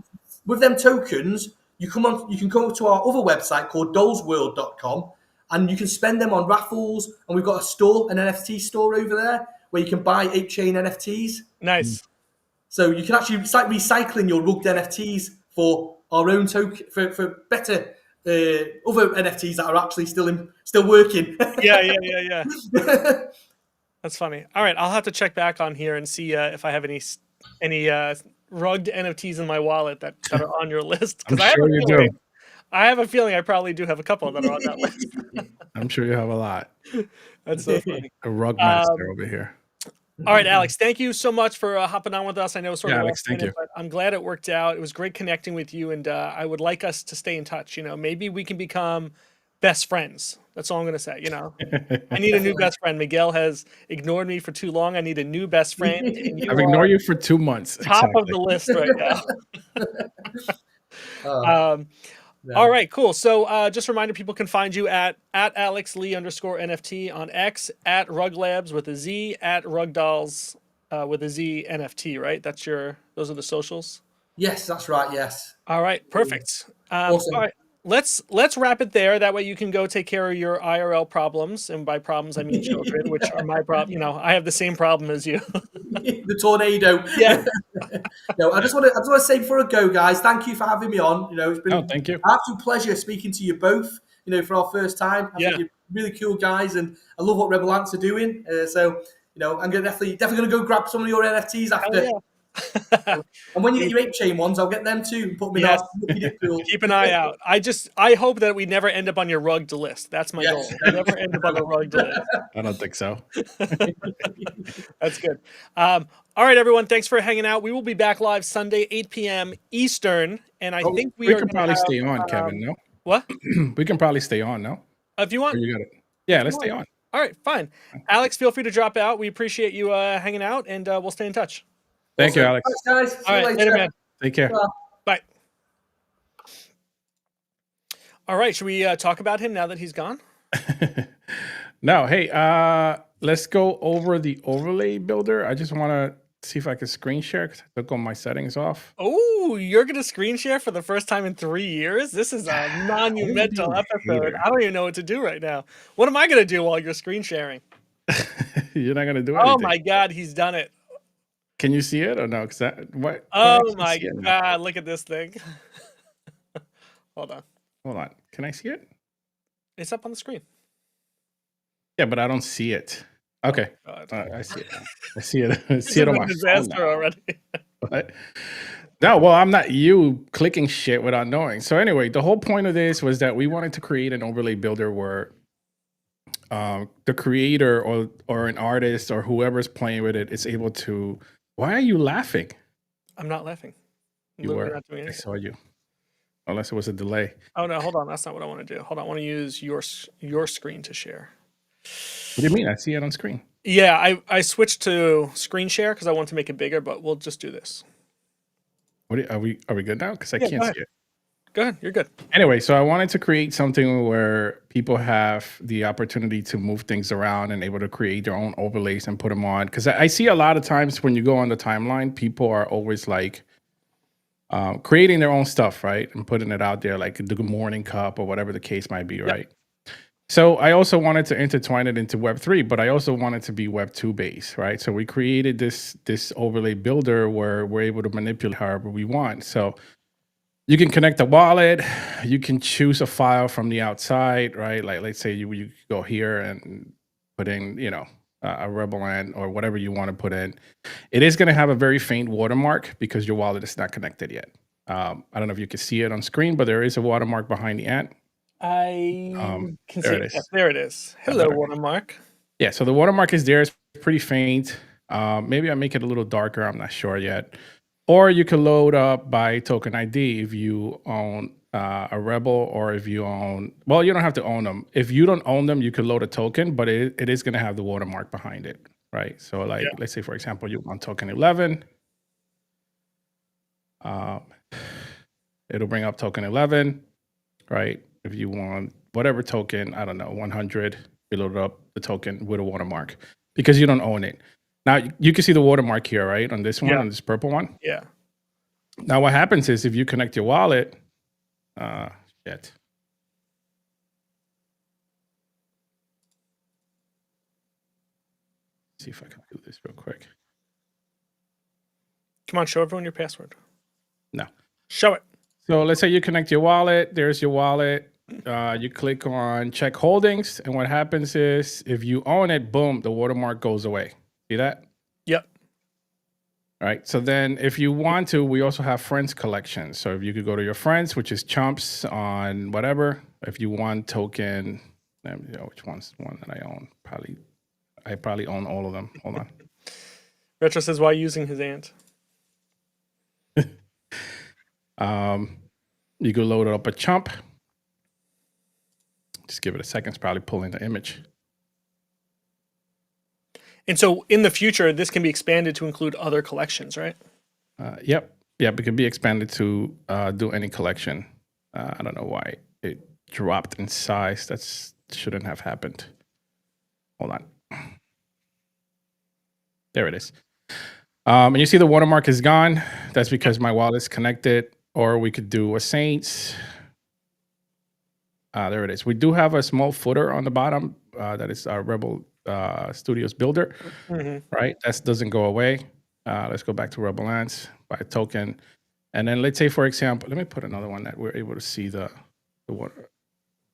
C: with them tokens, you can go to our other website called RugDollzNFT.com, and you can spend them on raffles. And we've got an NFT store over there where you can buy Ape Chain NFTs.
A: Nice.
C: So you can actually start recycling your rugged NFTs for our own token for better. Other NFTs that are actually still working.
A: Yeah. That's funny. All right, I'll have to check back on here and see if I have any rugged NFTs in my wallet that are on your list. Because I have a feeling I probably do have a couple that are on that list.
B: I'm sure you have a lot.
A: That's so funny.
B: A rug master over here.
A: All right, Alex, thank you so much for hopping on with us. I know it's sort of
B: Alex, thank you.
A: But I'm glad it worked out. It was great connecting with you, and I would like us to stay in touch. Maybe we can become best friends. That's all I'm going to say. I need a new best friend. Miguel has ignored me for too long. I need a new best friend. And
B: I've ignored you for 2 months.
A: Top of the list right now. All right, cool. So just a reminder, people can find you at AlexLee_NFT on X, at RugLabz with a Z, at RugDolls with a Z NFT, right? Those are the socials?
C: Yes, that's right, yes.
A: All right, perfect.
C: Awesome.
A: All right, let's wrap it there. That way you can go take care of your IRL problems. And by problems, I mean children, which are my problem. I have the same problem as you.
C: The tornado.
A: Yeah.
C: No, I just want to say before I go, guys, thank you for having me on. It's been
B: thank you.
C: an absolute pleasure speaking to you both. For our first time, I think you're really cool guys, and I love what Rebel Ants are doing. So I'm definitely going to go grab some of your NFTs after. And when you get your 8-chain ones, I'll get them too. Put them in
A: Yes.
C: our dip pool.
A: Keep an eye out. I hope that we never end up on your rugged list. That's my
C: Yes.
A: goal. Never end up on the rugged list.
B: I don't think so.
A: That's good. All right, everyone. Thanks for hanging out. We will be back live Sunday, 8 p.m. Eastern, and I think
B: we
A: are
B: can
A: gonna
B: probably
A: have,
B: stay on, Kevin. No,
A: what?
B: we can probably stay on. No,
A: If you
B: or
A: want.
B: you got it. Yeah, let's stay on.
A: All right, fine. Alex, feel free to drop out. We appreciate you hanging out, and we'll stay in touch.
B: Thank you, Alex.
C: Thanks, guys. See
A: All
C: you
A: right,
C: later.
A: man.
B: Take care.
A: Bye. All right, should we talk about him now that he's gone?
B: No, hey, let's go over the overlay builder. I just want to see if I can screen share because I took all my settings off.
A: Oh, you're going to screen share for the first time in 3 years? This is a monumental episode. I don't even know what to do right now. What am I going to do while you're screen sharing?
B: You're not gonna do anything.
A: Oh my God, he's done it.
B: Can you see it or no? Because what?
A: Oh my God, look at this thing. Hold on.
B: Hold on. Can I see it?
A: It's up on the screen.
B: Yeah, but I don't see it. Okay.
A: Oh, God.
B: I see it. I see it. I
A: This
B: see it
A: is
B: on
A: a
B: my
A: disaster
B: phone now.
A: already.
B: What? No, well, I'm not you clicking shit without knowing. So anyway, the whole point of this was that we wanted to create an overlay builder where the creator or an artist or whoever's playing with it is able to. Why are you laughing?
A: I'm not laughing. I'm
B: You
A: literally
B: were.
A: not doing
B: I
A: anything.
B: saw you. Unless it was a delay.
A: Oh no, hold on. That's not what I want to do. Hold on. I want to use your screen to share.
B: What do you mean? I see it on screen.
A: Yeah, I switched to screen share because I want to make it bigger, but we'll just do this.
B: Are we good now? Because I
A: Yeah,
B: can't
A: go
B: see
A: ahead.
B: it.
A: Go ahead. You're good.
B: Anyway, so I wanted to create something where people have the opportunity to move things around and able to create their own overlays and put them on. Because I see a lot of times when you go on the timeline, people are always like creating their own stuff, right? And putting it out there like the Good Morning Cup or whatever the case might be, right? So I also wanted to intertwine it into Web3, but I also wanted to be Web2 based, right? So we created this overlay builder where we're able to manipulate however we want. So you can connect a wallet, you can choose a file from the outside, right? Like let's say you go here and put in, a Rebel Land or whatever you want to put in. It is going to have a very faint watermark because your wallet is not connected yet. I don't know if you can see it on screen, but there is a watermark behind the ant.
A: I can see
B: there it
A: it.
B: is.
A: There it is. Hello, watermark.
B: Yeah, so the watermark is there. It's pretty faint. Maybe I make it a little darker. I'm not sure yet. Or you can load up by token ID if you own a Rebel or if you own, well, you don't have to own them. If you don't own them, you can load a token, but it is going to have the watermark behind it, right? So like, let's say, for example, you want token 11. It'll bring up token 11, right? If you want whatever token, I don't know, 100, you load up the token with a watermark because you don't own it. Now, you can see the watermark here, right? On this one, on this purple one.
A: Yeah.
B: Now, what happens is if you connect your wallet, shit. See if I can do this real quick.
A: Come on, show everyone your password.
B: No.
A: Show it.
B: So let's say you connect your wallet. There's your wallet. You click on check holdings. And what happens is if you own it, boom, the watermark goes away. See that?
A: Yep.
B: All right. So then if you want to, we also have friends collection. So if you could go to your friends, which is chumps on whatever. If you want token, which one's the one that I own? I probably own all of them. Hold on.
A: Retro says, why using his ant?
B: You could load it up a chump. Just give it a second. It's probably pulling the image.
A: And so in the future, this can be expanded to include other collections, right?
B: Yep. It can be expanded to do any collection. I don't know why it dropped in size. That shouldn't have happened. Hold on. There it is. And you see the watermark is gone. That's because my wallet's connected. Or we could do a Saints. There it is. We do have a small footer on the bottom. That is our Rebel Studios builder, right? That doesn't go away. Let's go back to Rebel Lands, buy a token. And then let's say, for example, let me put another one that we're able to see the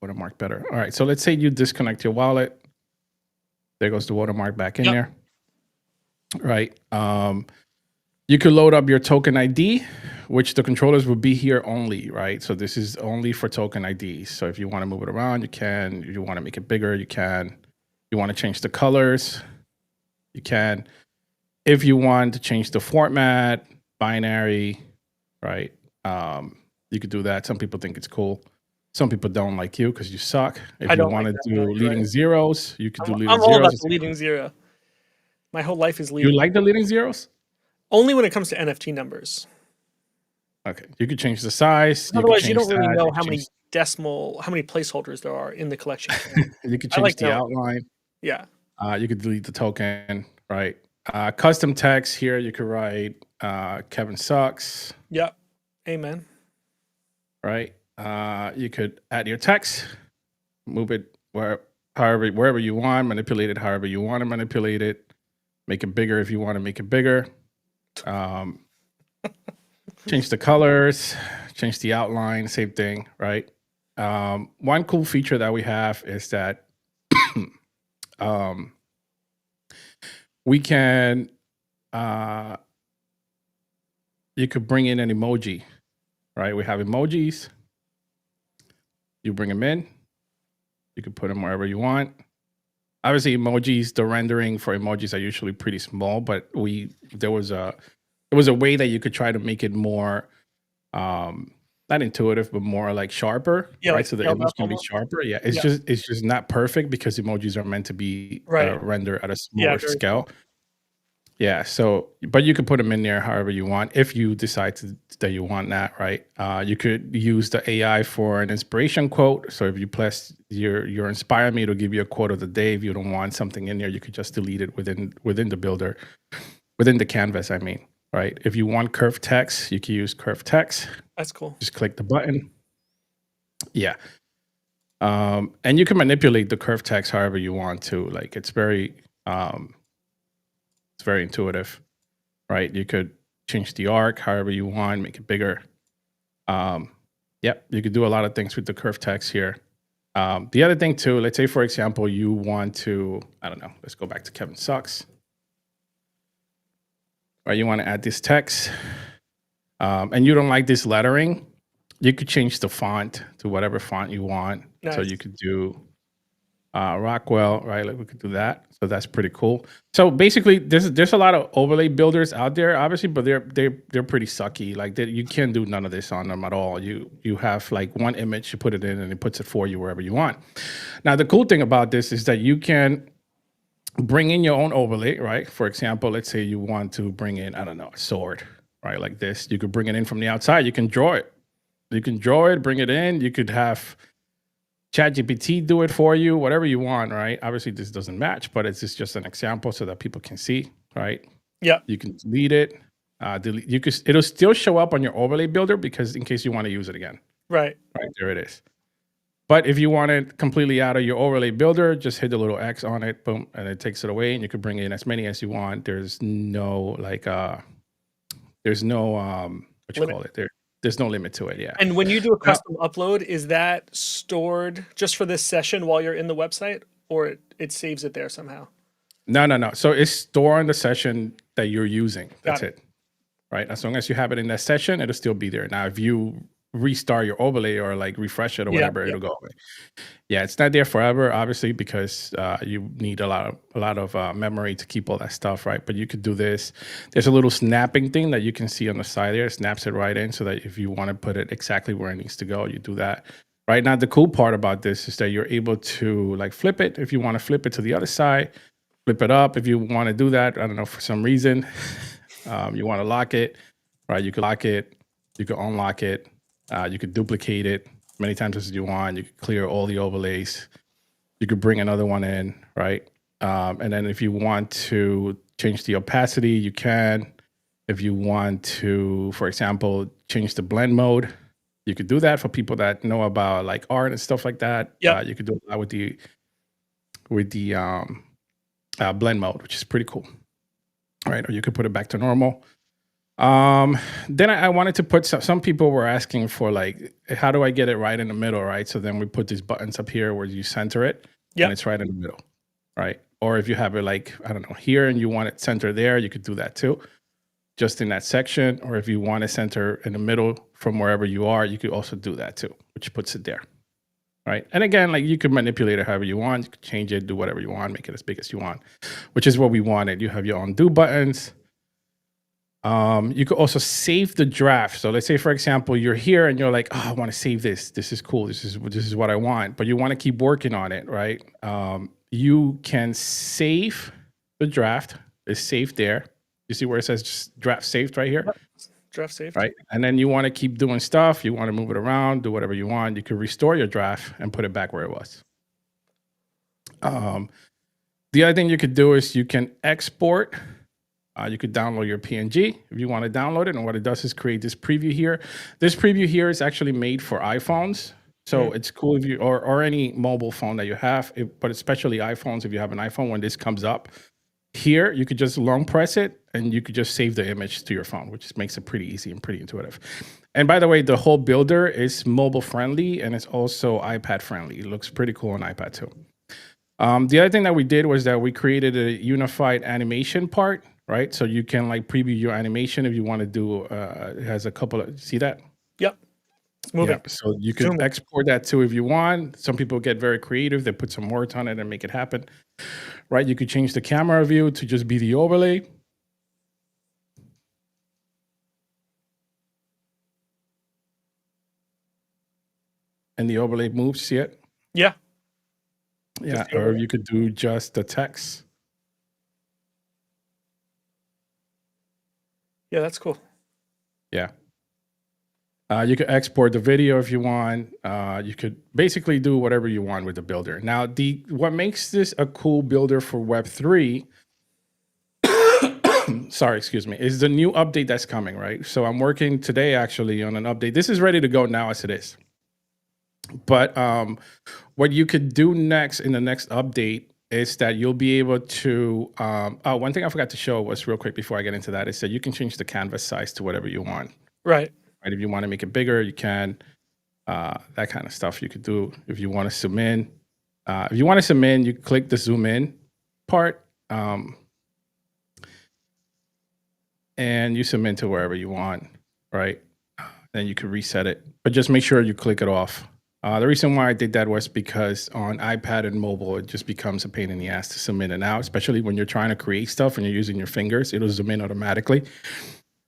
B: watermark better. All right, so let's say you disconnect your wallet. There goes the watermark back in there. Right. You could load up your token ID, which the controllers will be here only, right? So this is only for token IDs. So if you want to move it around, you can. If you want to make it bigger, you can. You want to change the colors, you can. If you want to change the format, binary, right? You could do that. Some people think it's cool. Some people don't, like you, because you suck. If
A: I
B: you
A: don't
B: want
A: like
B: to
A: that,
B: do
A: no, you're
B: leading
A: right.
B: zeros, you could do leading
A: I'm all
B: zeros.
A: about the leading zero. My whole life is
B: You
A: leading.
B: like the leading zeros?
A: Only when it comes to NFT numbers.
B: Okay. You could change the size.
A: Otherwise, you
B: change
A: don't really
B: that,
A: know
B: you
A: how
B: could
A: many how many placeholders there are in the collection.
B: you could
A: I
B: change
A: like
B: the
A: knowing.
B: outline.
A: Yeah.
B: You could delete the token, right? Custom text here, you could write Kevin sucks,
A: Yep. Amen.
B: right? You could add your text, move it wherever you want, manipulate it however you want to manipulate it, make it bigger if you want to make it bigger. Change the colors, change the outline, same thing, right? One cool feature that we have is that we can you could bring in an emoji, right? We have emojis. You bring them in. You can put them wherever you want. Obviously, emojis, the rendering for emojis are usually pretty small, but there was a way that you could try to make it more not intuitive, but more like sharper,
A: Yeah,
B: right?
A: like
B: So the
A: scaled
B: image
A: up
B: can be
A: almost.
B: sharper. Yeah, it's
A: Yeah.
B: just not perfect because emojis are meant to be
A: Right.
B: rendered at a
A: Yeah,
B: smaller
A: very
B: scale.
A: small.
B: Yeah, so but you could put them in there however you want if you decide that you want that, right? You could use the AI for an inspiration quote. So if you press your inspire me, it'll give you a quote of the day. If you don't want something in there, you could just delete it within the builder, within the canvas. I mean, right? If you want curved text, you can use curved text.
A: That's cool.
B: Just click the button. Yeah. And you can manipulate the curved text however you want to. Like it's very intuitive, right? You could change the arc however you want, make it bigger. Yep, you could do a lot of things with the curved text here. The other thing too, let's say for example, you want to, I don't know, let's go back to Kevin sucks. Right, you want to add this text, and you don't like this lettering, you could change the font to whatever font you want.
A: Nice.
B: So you could do Rockwell, right? Like we could do that. So that's pretty cool. So basically, there's a lot of overlay builders out there, obviously, but they're pretty sucky. Like you can't do none of this on them at all. You have like one image, you put it in, and it puts it for you wherever you want. Now the cool thing about this is that you can bring in your own overlay, right? For example, let's say you want to bring in, I don't know, a sword, right? Like this. You could bring it in from the outside. You can draw it. You can draw it, bring it in. You could have ChatGPT do it for you, whatever you want, right? Obviously, this doesn't match, but it's just an example so that people can see, right?
A: Yeah.
B: You can delete it. It'll still show up on your overlay builder because in case you want to use it again.
A: Right.
B: Right, there it is. But if you want it completely out of your overlay builder, just hit the little X on it, boom, and it takes it away, and you can bring in as many as you want. There's no there's no limit to it. Yeah.
A: And when you do a custom upload, is that stored just for this session while you're in the website, or it saves it there somehow?
B: No. So it's stored in the session that you're using. That's
A: Got it.
B: it. Right. As long as you have it in that session, it'll still be there. Now, if you restart your overlay or like refresh it or whatever, it'll go away. Yeah, it's not there forever, obviously, because you need a lot of memory to keep all that stuff, right? But you could do this. There's a little snapping thing that you can see on the side there. It snaps it right in so that if you want to put it exactly where it needs to go, you do that. Right now, the cool part about this is that you're able to like flip it if you want to flip it to the other side, flip it up if you want to do that. I don't know, for some reason, you want to lock it, right? You can lock it, you can unlock it, you could duplicate it many times as you want. You could clear all the overlays. You could bring another one in, right? And then if you want to change the opacity, you can. If you want to, for example, change the blend mode, you could do that for people that know about like art and stuff like that.
A: Yeah.
B: You could do that with the blend mode, which is pretty cool, right? Or you could put it back to normal. Then I wanted to put some people were asking for like, how do I get it right in the middle, right? So then we put these buttons up here where you center it, and it's right in the middle, right? Or if you have it like, I don't know, here and you want it centered there, you could do that too. just in that section, or if you want to center in the middle from wherever you are, you could also do that too, which puts it there, right? And again, like you can manipulate it however you want, you can change it, do whatever you want, make it as big as you want, which is what we wanted. You have your undo buttons. You could also save the draft. So let's say, for example, you're here and you're like, oh, I want to save this. This is cool. This is what I want. But you want to keep working on it, right? You can save the draft. It's saved there. You see where it says just draft saved right here?
A: Yep. Draft saved.
B: Right. And then you want to keep doing stuff. You want to move it around, do whatever you want. You can restore your draft and put it back where it was. The other thing you could do is you can export. You could download your PNG if you want to download it. And what it does is create this preview here. This preview here is actually made for iPhones. So it's cool if you, or any mobile phone that you have, but especially iPhones, if you have an iPhone, when this comes up here, you could just long press it and you could just save the image to your phone, which just makes it pretty easy and pretty intuitive. And by the way, the whole builder is mobile friendly and it's also iPad friendly. It looks pretty cool on iPad too. The other thing that we did was that we created a unified animation part. Right, so you can like preview your animation if you want to do. It has a couple of, see that?
A: Yep, it's moving.
B: Yeah, so you can export that too if you want. Some people get very creative; they put some words on it and make it happen. Right, you could change the camera view to just be the overlay. And the overlay moves. See it?
A: Yeah.
B: Yeah, or you could do just the text.
A: Yeah, that's cool.
B: Yeah. You could export the video if you want. You could basically do whatever you want with the builder. Now, what makes this a cool builder for Web3, sorry, excuse me, is the new update that's coming, right? So I'm working today actually on an update. This is ready to go now as it is. But what you could do next in the next update is that you'll be able to, one thing I forgot to show was real quick before I get into that is that you can change the canvas size to whatever you want.
A: Right.
B: Right. If you want to make it bigger, you can, that kind of stuff you could do. If you want to zoom in, you click the zoom in part, and you zoom into wherever you want, right? Then you can reset it, but just make sure you click it off. The reason why I did that was because on iPad and mobile, it just becomes a pain in the ass to zoom in and out, especially when you're trying to create stuff and you're using your fingers. It'll zoom in automatically,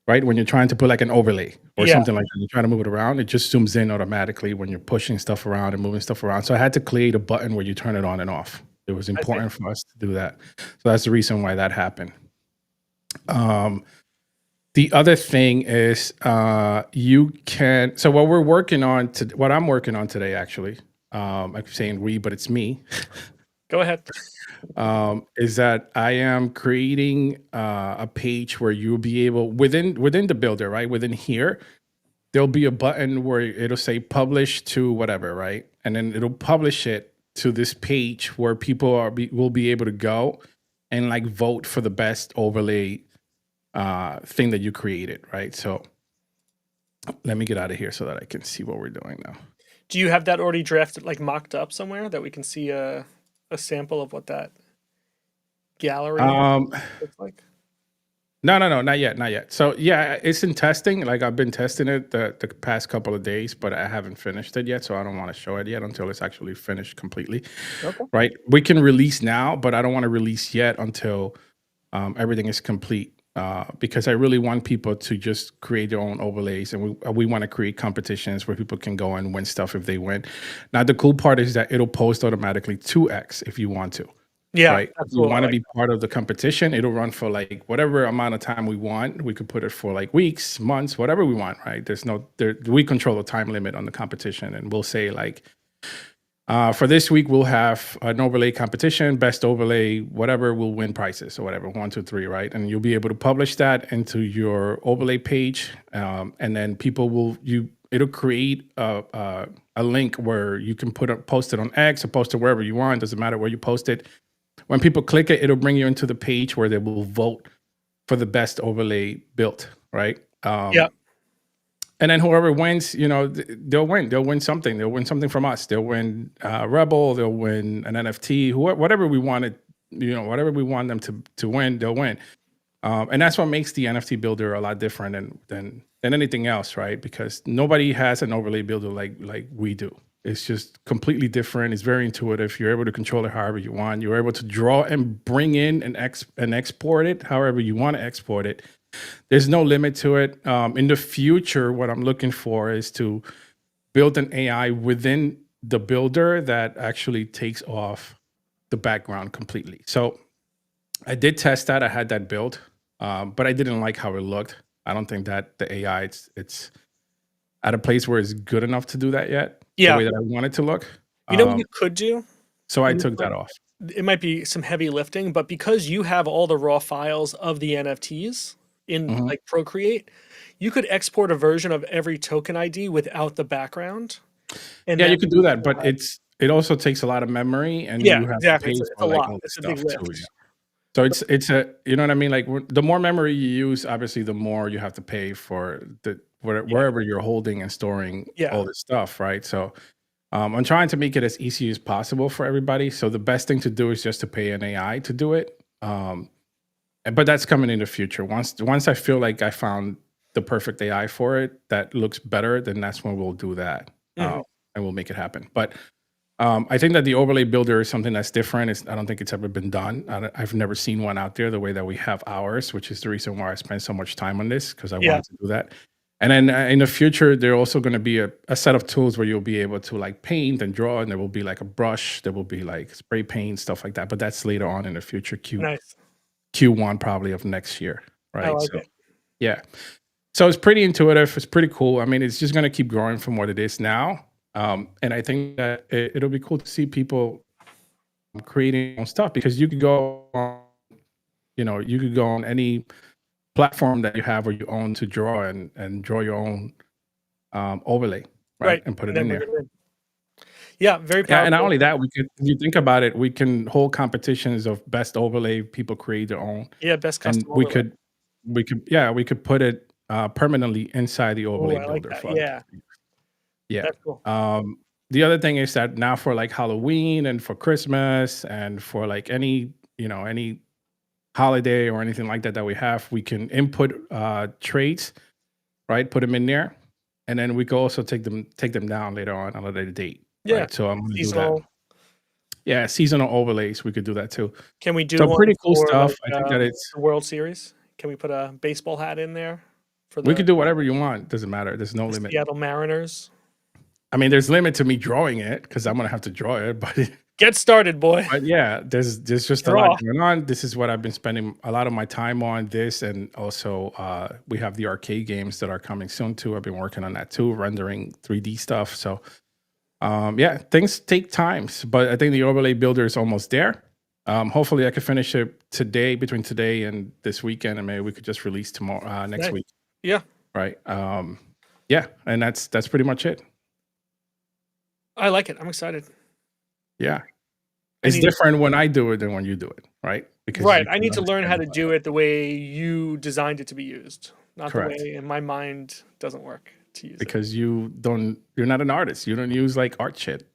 B: right? When you're trying to put like an overlay or something like that, you're trying to move it around, it just zooms in automatically when you're pushing stuff around and moving stuff around. So I had to create a button where you turn it on and off. It was important for us to do that. So that's the reason why that happened. The other thing is you can, so what we're working on, what I'm working on today, actually, I'm saying we, but it's me.
A: Go ahead.
B: Is that I am creating a page where you'll be able, within the builder, right? Within here, there'll be a button where it'll say publish to whatever, right? And then it'll publish it to this page where people will be able to go and like vote for the best overlay thing that you created, right? So let me get out of here so that I can see what we're doing now.
A: Do you have that already drafted, like mocked up somewhere that we can see a sample of what that gallery looks like?
B: No, not yet. So yeah, it's in testing. Like I've been testing it the past couple of days, but I haven't finished it yet. So I don't want to show it yet until it's actually finished completely. Okay. Right? We can release now, but I don't want to release yet until everything is complete. Because I really want people to just create their own overlays, and we want to create competitions where people can go and win stuff if they win. Now, the cool part is that it'll post automatically 2x if you want to.
A: Yeah,
B: right. If you want to be part of the competition, it'll run for like whatever amount of time we want. We could put it for like weeks, months, whatever we want. Right. We control the time limit on the competition, and we'll say like, for this week, we'll have an overlay competition, best overlay, whatever, will win prizes or whatever, 1, 2, 3, right? And you'll be able to publish that into your overlay page. And then people it'll create a link where you can post it on X or post it wherever you want. Doesn't matter where you post it. When people click it, it'll bring you into the page where they will vote for the best overlay built, right? Yeah. And then whoever wins, they'll win. They'll win something. They'll win something from us. They'll win Rebel. They'll win an NFT. Whatever we wanted, whatever we want them to win, they'll win. And that's what makes the NFT builder a lot different than anything else, right? Because nobody has an overlay builder like we do. It's just completely different. It's very intuitive. You're able to control it however you want. You're able to draw and bring in and export it however you want to export it. There's no limit to it. In the future, what I'm looking for is to build an AI within the builder that actually takes off the background completely. So I did test that. I had that built, but I didn't like how it looked. I don't think that the AI it's at a place where it's good enough to do that yet.
A: Yeah.
B: The way that I want it to look.
A: You know what you could do?
B: So I took that off.
A: It might be some heavy lifting, but because you have all the raw files of the NFTs in like Procreate, you could export a version of every token ID without the background. And
B: yeah, you could do that, but it also takes a lot of memory, and
A: yeah,
B: you have
A: exactly.
B: to pay
A: It's
B: for
A: a
B: like
A: lot.
B: all
A: It's
B: this
A: a big
B: stuff
A: lift.
B: too. Yeah. So it's a, you know what I mean? Like the more memory you use, obviously the more you have to pay for wherever you're holding and storing all this stuff, right? So I'm trying to make it as easy as possible for everybody. So the best thing to do is just to pay an AI to do it. But that's coming in the future. Once I feel like I found the perfect AI for it that looks better, then that's when we'll do that, and we'll make it happen. But I think that the overlay builder is something that's different. I don't think it's ever been done. I've never seen one out there the way that we have ours, which is the reason why I spent so much time on this, because I wanted to do that. And then in the future, there are also going to be a set of tools where you'll be able to like paint and draw, and there will be like a brush, there will be like spray paint, stuff like that. But that's later on in the future, Q1 probably of next year, right?
A: I like it.
B: Yeah. So it's pretty intuitive. It's pretty cool. I mean, it's just going to keep growing from what it is now. And I think that it'll be cool to see people creating their own stuff, because you could go on, you could go on any platform that you have or you own to draw and draw your own overlay, right? And put it in there.
A: Yeah, very powerful.
B: Yeah, and not only that, if you think about it, we can hold competitions of best overlay. People create their own.
A: Yeah, best custom.
B: And we could put it permanently inside the overlay builder. Yeah.
A: That's cool.
B: The other thing is that now for like Halloween and for Christmas and for like any holiday or anything like that we have, we can input traits, right? Put them in there, and then we can also take them down later on a later date.
A: Yeah.
B: Right? So I'm gonna do that. Yeah, seasonal overlays. We could do that too.
A: Can we do
B: some pretty cool stuff?
A: Like,
B: I think that it's
A: the World Series. Can we put a baseball hat in there?
B: We could do whatever you want. Doesn't matter. There's no limit.
A: Seattle Mariners.
B: I mean, there's limit to me drawing it because I'm gonna have to draw it, but
A: get started, boy.
B: But yeah, there's just a lot going on. This is what I've been spending a lot of my time on. This, and also we have the arcade games that are coming soon too. I've been working on that too, rendering 3D stuff. So yeah, things take times, but I think the overlay builder is almost there. Hopefully, I can finish it today, between today and this weekend, and maybe we could just release tomorrow, next week.
A: Yeah.
B: Right. Yeah, and that's pretty much it.
A: I like it. I'm excited.
B: Yeah. It's different when I do it than when you do it, right? Because
A: I need to learn how to do it the way you designed it to be used, not the way in my mind doesn't work to use
B: because you're not an artist. You don't use like art shit.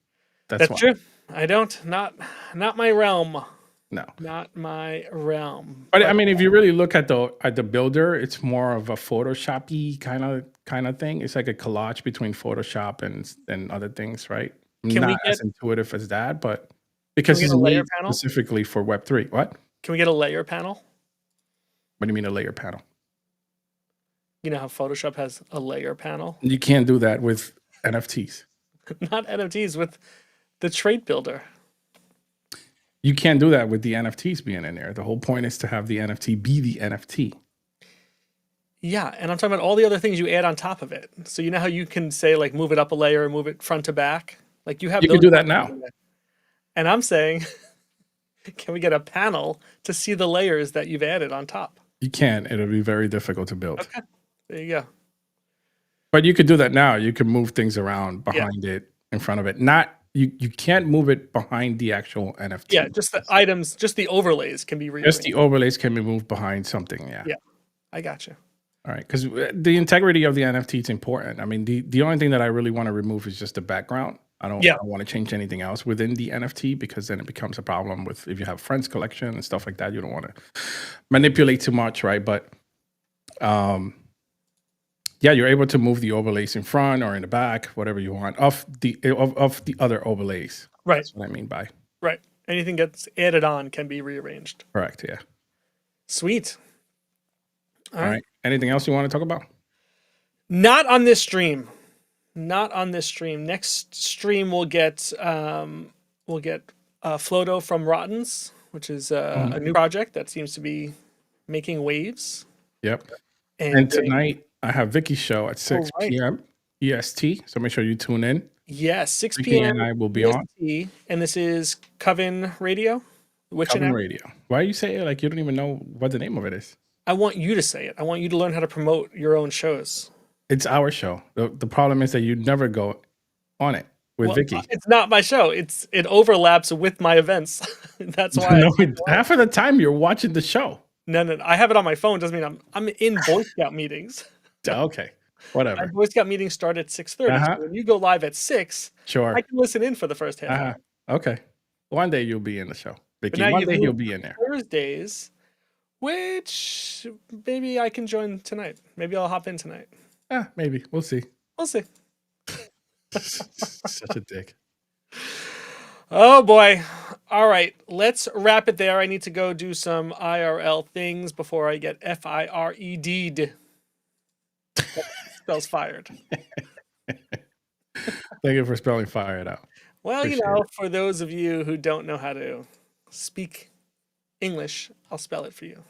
A: That's true. I don't. Not my realm.
B: No.
A: Not my realm.
B: But I mean, if you really look at the builder, it's more of a Photoshop-y kind of thing. It's like a collage between Photoshop and other things, right? Not as intuitive as that, but because it's made specifically for Web3. What?
A: Can we get a layer panel?
B: What do you mean a layer panel?
A: You know how Photoshop has a layer panel?
B: You can't do that with NFTs.
A: Not NFTs, with the trait builder.
B: You can't do that with the NFTs being in there. The whole point is to have the NFT be the NFT.
A: Yeah, and I'm talking about all the other things you add on top of it. So you know how you can say like move it up a layer, move it front to back? Like you
B: can do that now.
A: And I'm saying, can we get a panel to see the layers that you've added on top?
B: You can. It'll be very difficult to build.
A: Okay, there you go.
B: But you could do that now. You can move things around behind it, in front of it. You can't move it behind the actual NFT.
A: Yeah, just the items, just the overlays can be rearranged.
B: Just the overlays can be moved behind something, yeah.
A: Yeah, I got you.
B: All right, because the integrity of the NFT is important. I mean, the only thing that I really want to remove is just the background. I don't want to change anything else within the NFT, because then it becomes a problem with if you have friends collection and stuff like that. You don't want to manipulate too much, right? But yeah, you're able to move the overlays in front or in the back, whatever you want, of the other overlays.
A: Right.
B: That's what I mean by
A: right. Anything gets added on can be rearranged.
B: correct. Yeah.
A: Sweet.
B: All right. Anything else you want to talk about?
A: Not on this stream. Not on this stream. Next stream we'll get Floto from Rottens, which is a new project that seems to be making waves.
B: Yep. And tonight I have Vicky's show at 6 p.m. EST. So make sure you tune in.
A: Yes, 6
B: Vicky
A: p.m.
B: and I will be
A: EST, and this is Coven Radio.
B: Coven Radio. Why you say it like you don't even know what the name of it is?
A: I want you to say it. I want you to learn how to promote your own shows.
B: It's our show. The problem is that you never go on it with Vicky.
A: It's not my show. It overlaps with my events. That's why.
B: No, half of the time you're watching the show.
A: No. I have it on my phone. Doesn't mean I'm in Boy Scout meetings.
B: Okay, whatever.
A: Our Boy Scout meetings start at 6:30. So when you go live at 6,
B: sure,
A: I can listen in for the first half hour.
B: Okay. One day you'll be in the show, Vicky. One day he'll be in there.
A: Thursdays, which maybe I can join tonight. Maybe I'll hop in tonight.
B: Maybe. We'll see.
A: We'll see.
B: Such a dick.
A: Oh boy. All right. Let's wrap it there. I need to go do some IRL things before I get FIRED'd. Spells fired.
B: Thank you for spelling fired out.
A: Well,
B: Appreciate
A: for those of you who don't know how to speak English, I'll spell it for you.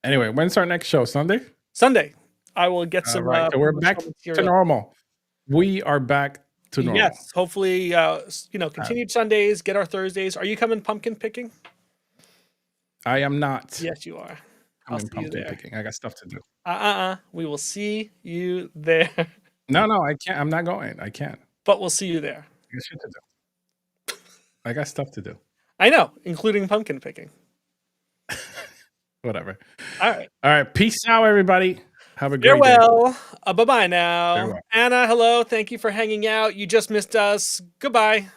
B: Anyway, when's our next show? Sunday?
A: Sunday. I will get some.
B: Right. So we're back to normal. We are back to normal.
A: Yes. Hopefully, continued Sundays, get our Thursdays. Are you coming pumpkin picking?
B: I am not.
A: Yes, you are.
B: I'm pumpkin picking. I got stuff to do.
A: We will see you there.
B: No, I can't. I'm not going. I can't.
A: But we'll see you there.
B: I got shit to do. I got stuff to do.
A: I know, including pumpkin picking.
B: Whatever.
A: All
B: right. Peace out, everybody. Have a great
A: Farewell. Bye-bye now.
B: Farewell.
A: Anna, hello. Thank you for hanging out. You just missed us. Goodbye.